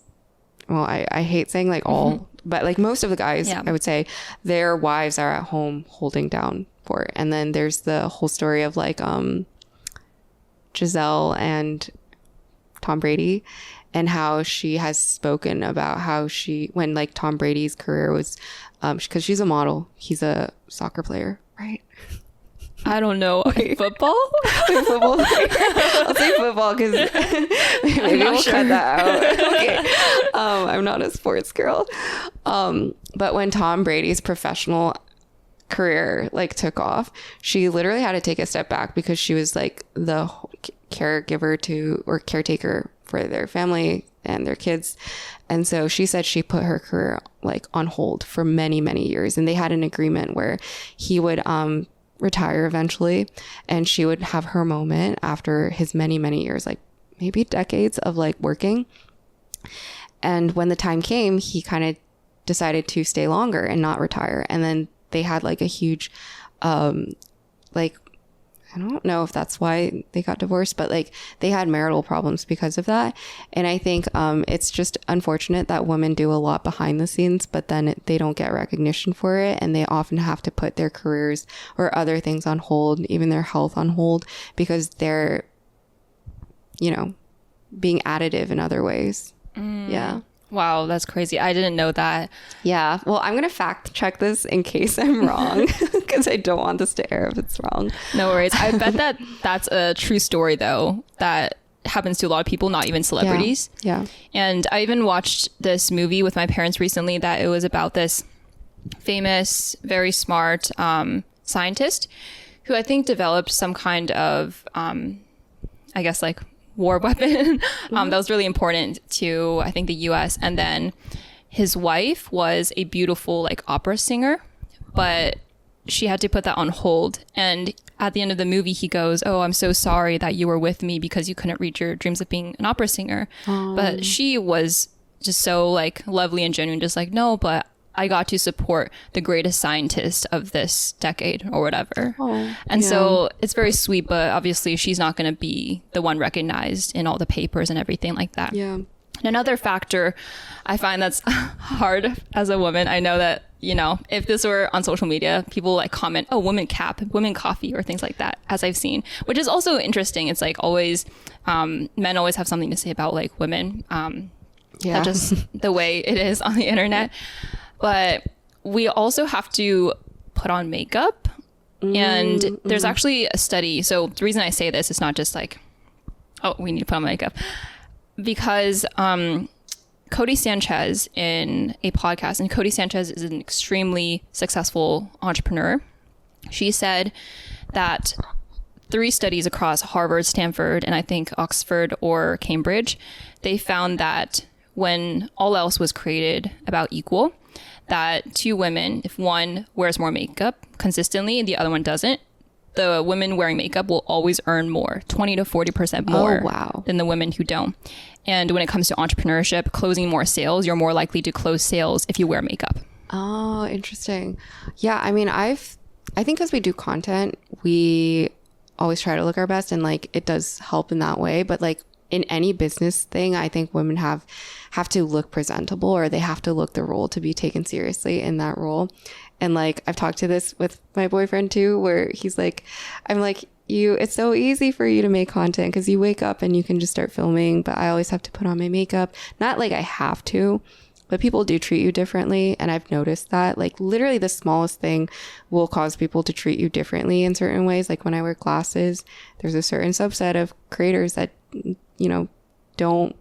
well, I hate saying like all, but like most of the guys, I would say their wives are at home holding down fort. And then there's the whole story of like Giselle and Tom Brady and how she has spoken about how when like Tom Brady's career was because she's a model, he's a soccer player, right? I don't know. Football? Wait, football player? I'll say football because maybe we'll cut that out. Okay. I'm not a sports girl. But when Tom Brady's professional career like took off, she literally had to take a step back because she was like the caretaker for their family and their kids. And so she said she put her career like on hold for many, many years. And they had an agreement where he would retire eventually and she would have her moment after his many, many years, like maybe decades of like working. And when the time came, he kind of decided to stay longer and not retire. And then they had like a huge, like, I don't know if that's why they got divorced, but like they had marital problems because of that. And I think it's just unfortunate that women do a lot behind the scenes, but then they don't get recognition for it. And they often have to put their careers or other things on hold, even their health on hold, because they're, you know, being additive in other ways. Yeah. Wow, that's crazy. I didn't know that. Yeah. Well, I'm going to fact check this in case I'm wrong because I don't want this to air if it's wrong. No worries. I bet that's a true story, though, that happens to a lot of people, not even celebrities. Yeah. And I even watched this movie with my parents recently that it was about this famous, very smart scientist who I think developed some kind of, I guess, like war weapon that was really important to, I think, the US. And then his wife was a beautiful like opera singer, but she had to put that on hold. And at the end of the movie, he goes, "Oh, I'm so sorry that you were with me because you couldn't reach your dreams of being an opera singer." But she was just so like lovely and genuine, just like, "No, but I got to support the greatest scientist of this decade," or whatever. So it's very sweet, but obviously she's not going to be the one recognized in all the papers and everything like that. Yeah. And another factor I find that's hard as a woman, I know that, you know, if this were on social media, people like comment, "Oh, women cap, women coffee," or things like that, as I've seen, which is also interesting. It's like always, men always have something to say about like women. That's just the way it is on the internet. But we also have to put on makeup. And there's actually a study. So the reason I say this is not just like, oh, we need to put on makeup. Because Cody Sanchez in a podcast, and Cody Sanchez is an extremely successful entrepreneur. She said that 3 studies across Harvard, Stanford, and I think Oxford or Cambridge, they found that when all else was created about equal, that 2 women, if one wears more makeup consistently and the other one doesn't, the women wearing makeup will always earn more, 20 to 40% more than the women who don't. And when it comes to entrepreneurship, closing more sales, you're more likely to close sales if you wear makeup. Oh, interesting. Yeah, I mean, I think as we do content, we always try to look our best, and like it does help in that way. But like in any business thing, I think women have to look presentable, or they have to look the role to be taken seriously in that role. And like I've talked to this with my boyfriend too, where he's like, I'm like, it's so easy for you to make content because you wake up and you can just start filming, but I always have to put on my makeup. Not like I have to, but people do treat you differently. And I've noticed that like literally the smallest thing will cause people to treat you differently in certain ways. Like when I wear glasses, there's a certain subset of creators that, you know,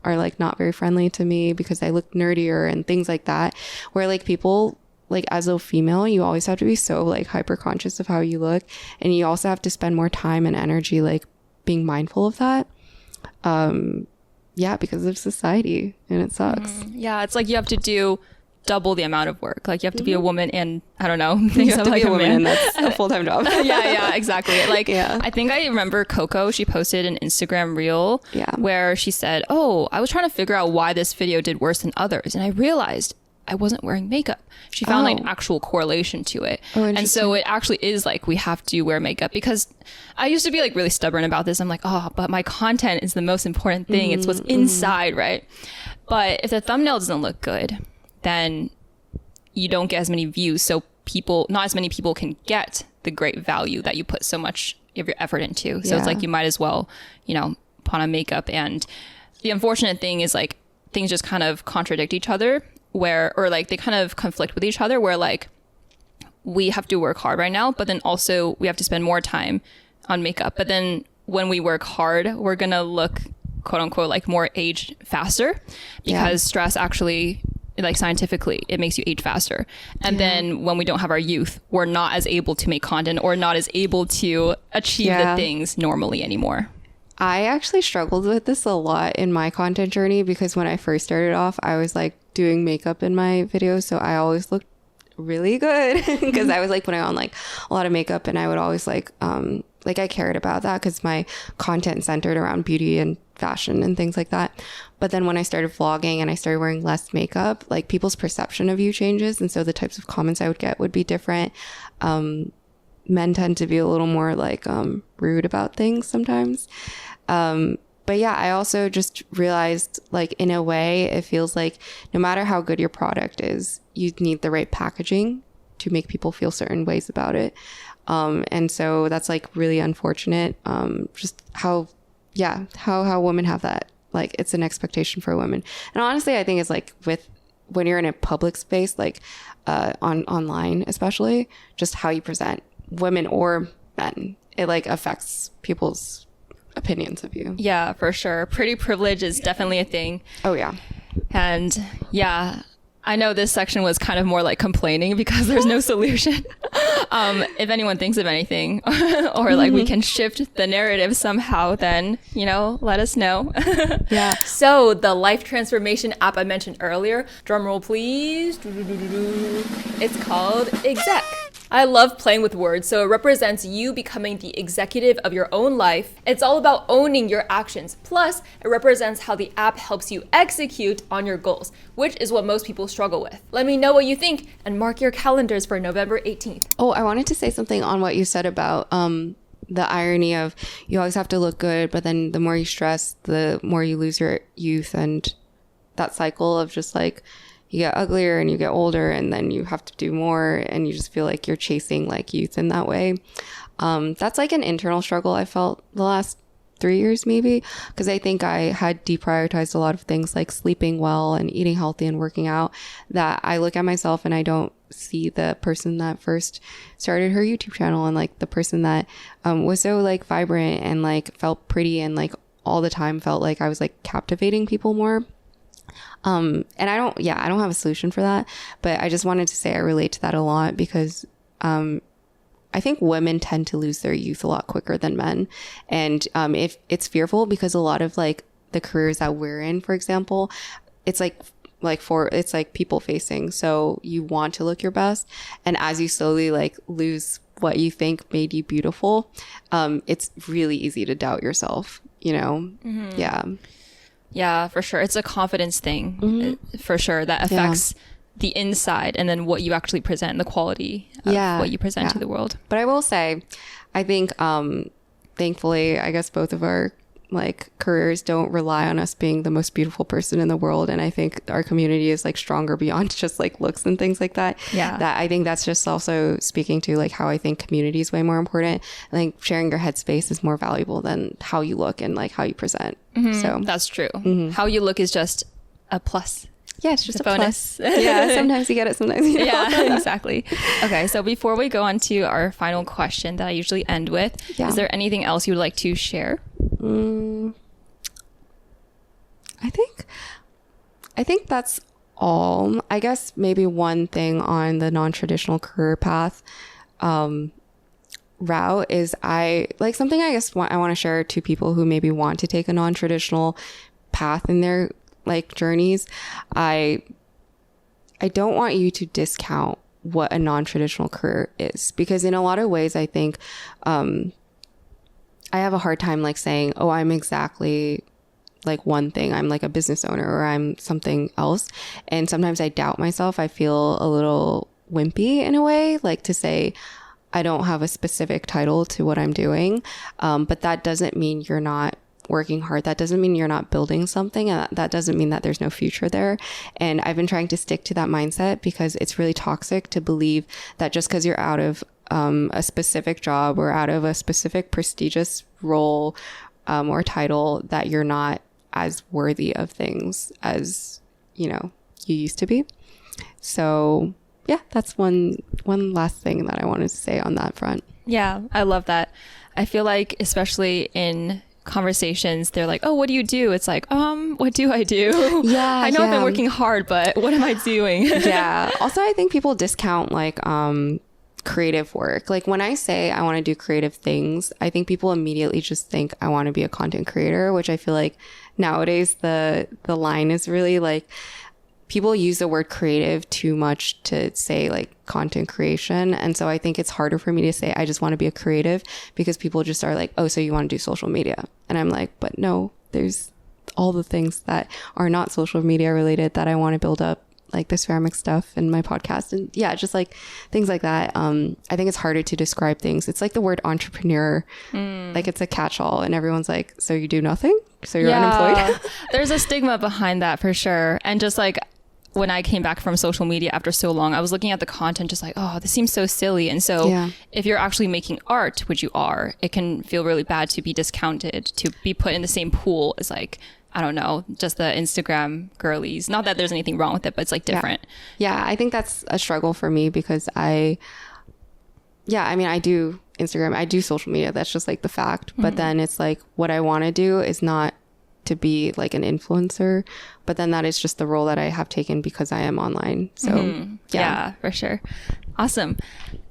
are like not very friendly to me because I look nerdier and things like that, where like people, like as a female, you always have to be so like hyper conscious of how you look, and you also have to spend more time and energy like being mindful of that, yeah, because of society, and it sucks. Yeah, it's like you have to do double the amount of work. Like you have to be a woman, and I don't know, You have to be a woman, and that's a full-time job. yeah, exactly. Like, I think I remember Coco, she posted an Instagram reel where she said, oh, I was trying to figure out why this video did worse than others, and I realized I wasn't wearing makeup. She found like an actual correlation to it. And so it actually is like we have to wear makeup, because I used to be like really stubborn about this. I'm like, oh, but my content is the most important thing. It's what's inside, right? But if the thumbnail doesn't look good, then you don't get as many views. So not as many people can get the great value that you put so much of your effort into. So it's like you might as well, you know, put on makeup. And the unfortunate thing is like things just kind of contradict each other, or like they kind of conflict with each other, where like we have to work hard right now, but then also we have to spend more time on makeup. But then when we work hard, we're going to look, quote unquote, like more aged faster, because stress actually, like scientifically, it makes you age faster. And then when we don't have our youth, we're not as able to make content or not as able to achieve the things normally anymore. I actually struggled with this a lot in my content journey, because when I first started off, I was like doing makeup in my videos. So I always looked really good because I was like putting on like a lot of makeup, and I would always like I cared about that because my content centered around beauty and fashion and things like that. But then when I started vlogging and I started wearing less makeup, like people's perception of you changes. And so the types of comments I would get would be different. Men tend to be a little more like rude about things sometimes. But yeah, I also just realized, like, in a way, it feels like no matter how good your product is, you need the right packaging to make people feel certain ways about it. And so that's like really unfortunate. Just how women have that, like, it's an expectation for women. And honestly, I think it's like when you're in a public space, like online, especially, just how you present women or men, it like affects people's opinions of you. Yeah, for sure. Pretty privilege is definitely a thing. Oh yeah. And yeah, I know this section was kind of more like complaining because there's no solution. If anyone thinks of anything or like we can shift the narrative somehow, then, you know, let us know. Yeah. So the life transformation app I mentioned earlier, drum roll please. It's called Exec. I love playing with words, so it represents you becoming the executive of your own life. It's all about owning your actions. Plus, it represents how the app helps you execute on your goals, which is what most people struggle with. Let me know what you think and mark your calendars for November 18th. Oh, I wanted to say something on what you said about the irony of you always have to look good, but then the more you stress, the more you lose your youth, and that cycle of just like, you get uglier and you get older, and then you have to do more, and you just feel like you're chasing like youth in that way. That's like an internal struggle I felt the last 3 years maybe, because I think I had deprioritized a lot of things like sleeping well and eating healthy and working out, that I look at myself and I don't see the person that first started her YouTube channel, and like the person that was so like vibrant and like felt pretty and like all the time felt like I was like captivating people more. And I don't have a solution for that, but I just wanted to say I relate to that a lot, because I think women tend to lose their youth a lot quicker than men. And if it's fearful, because a lot of like the careers that we're in, for example, it's like people facing. So you want to look your best. And as you slowly like lose what you think made you beautiful, it's really easy to doubt yourself, you know? Mm-hmm. Yeah. Yeah, for sure. It's a confidence thing, for sure, that affects the inside and then what you actually present, the quality of what you present to the world. But I will say, I think, thankfully, I guess both of our like careers don't rely on us being the most beautiful person in the world. And I think our community is like stronger beyond just like looks and things like that. Yeah. That I think that's just also speaking to like how I think community is way more important. Like sharing your headspace is more valuable than how you look and like how you present. So That's true. How you look is just a plus. yeah, it's just a bonus. plus. Yeah, sometimes you get it, sometimes you don't. Yeah, exactly. Okay, so before we go on to our final question that I usually end with, is there anything else you would like to share? I think that's all. I guess maybe one thing on the non-traditional career path route is I like something I guess I want to share to people who maybe want to take a non-traditional path in their like journeys. I don't want you to discount what a non-traditional career is, because in a lot of ways I think I have a hard time like saying, oh, I'm exactly like one thing. I'm like a business owner or I'm something else. And sometimes I doubt myself. I feel a little wimpy in a way, like to say I don't have a specific title to what I'm doing. But that doesn't mean you're not working hard. That doesn't mean you're not building something. And that doesn't mean that there's no future there. And I've been trying to stick to that mindset because it's really toxic to believe that just because you're out of a specific job or out of a specific prestigious role or title, that you're not as worthy of things as, you know, you used to be. So yeah, that's one last thing that I wanted to say on that front. Yeah, I love that. I feel like especially in conversations, they're like, oh, what do you do? It's like, what do I do? Yeah, I know I've been working hard, but what am I doing? Yeah. Also, I think people discount like creative work. Like when I say I want to do creative things, I think people immediately just think I want to be a content creator, which I feel like nowadays the line is really like people use the word creative too much to say like content creation. And so I think it's harder for me to say I just want to be a creative because people just are like, oh, so you want to do social media? And I'm like, but no, there's all the things that are not social media related that I want to build up, like the ceramic stuff and my podcast and yeah, just like things like that. I think it's harder to describe things. It's like the word entrepreneur, like it's a catch-all and everyone's like, so you do nothing? So you're unemployed? There's a stigma behind that for sure. And just like when I came back from social media after so long, I was looking at the content just like, oh, this seems so silly. And so if you're actually making art, which you are, it can feel really bad to be discounted, to be put in the same pool as like, I don't know, just the Instagram girlies. Not that there's anything wrong with it, but it's like different. Yeah, I think that's a struggle for me because I do Instagram, I do social media. That's just like the fact. But then it's like what I want to do is not to be like an influencer, but then that is just the role that I have taken because I am online. So yeah, for sure. Awesome.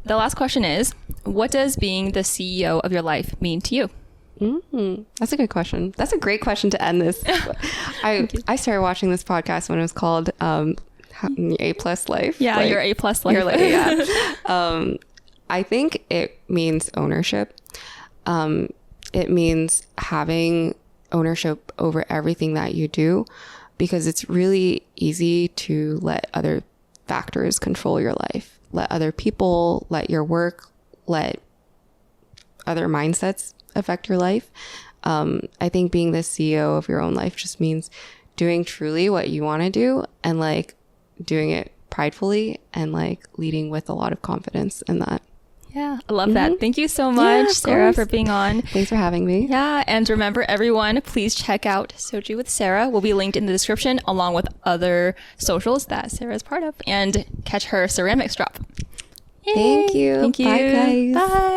The last question is, what does being the CEO of your life mean to you? That's a good question. That's a great question to end this. I started watching this podcast when it was called A+ Life. Yeah, like, your A+ Life. Your life, yeah. I think it means ownership. It means having ownership over everything that you do, because it's really easy to let other factors control your life. Let other people, let your work, let other mindsets affect your life. I think being the CEO of your own life just means doing truly what you want to do and like doing it pridefully and like leading with a lot of confidence in that. Yeah, I love that. Thank you so much, Sarah, for being on. Thanks for having me. Yeah, and remember everyone, please check out Soju with Sarah. Will be linked in the description along with other socials that Sarah is part of, and catch her ceramics drop. Yay. Thank you. Thank you. Bye, guys. Bye.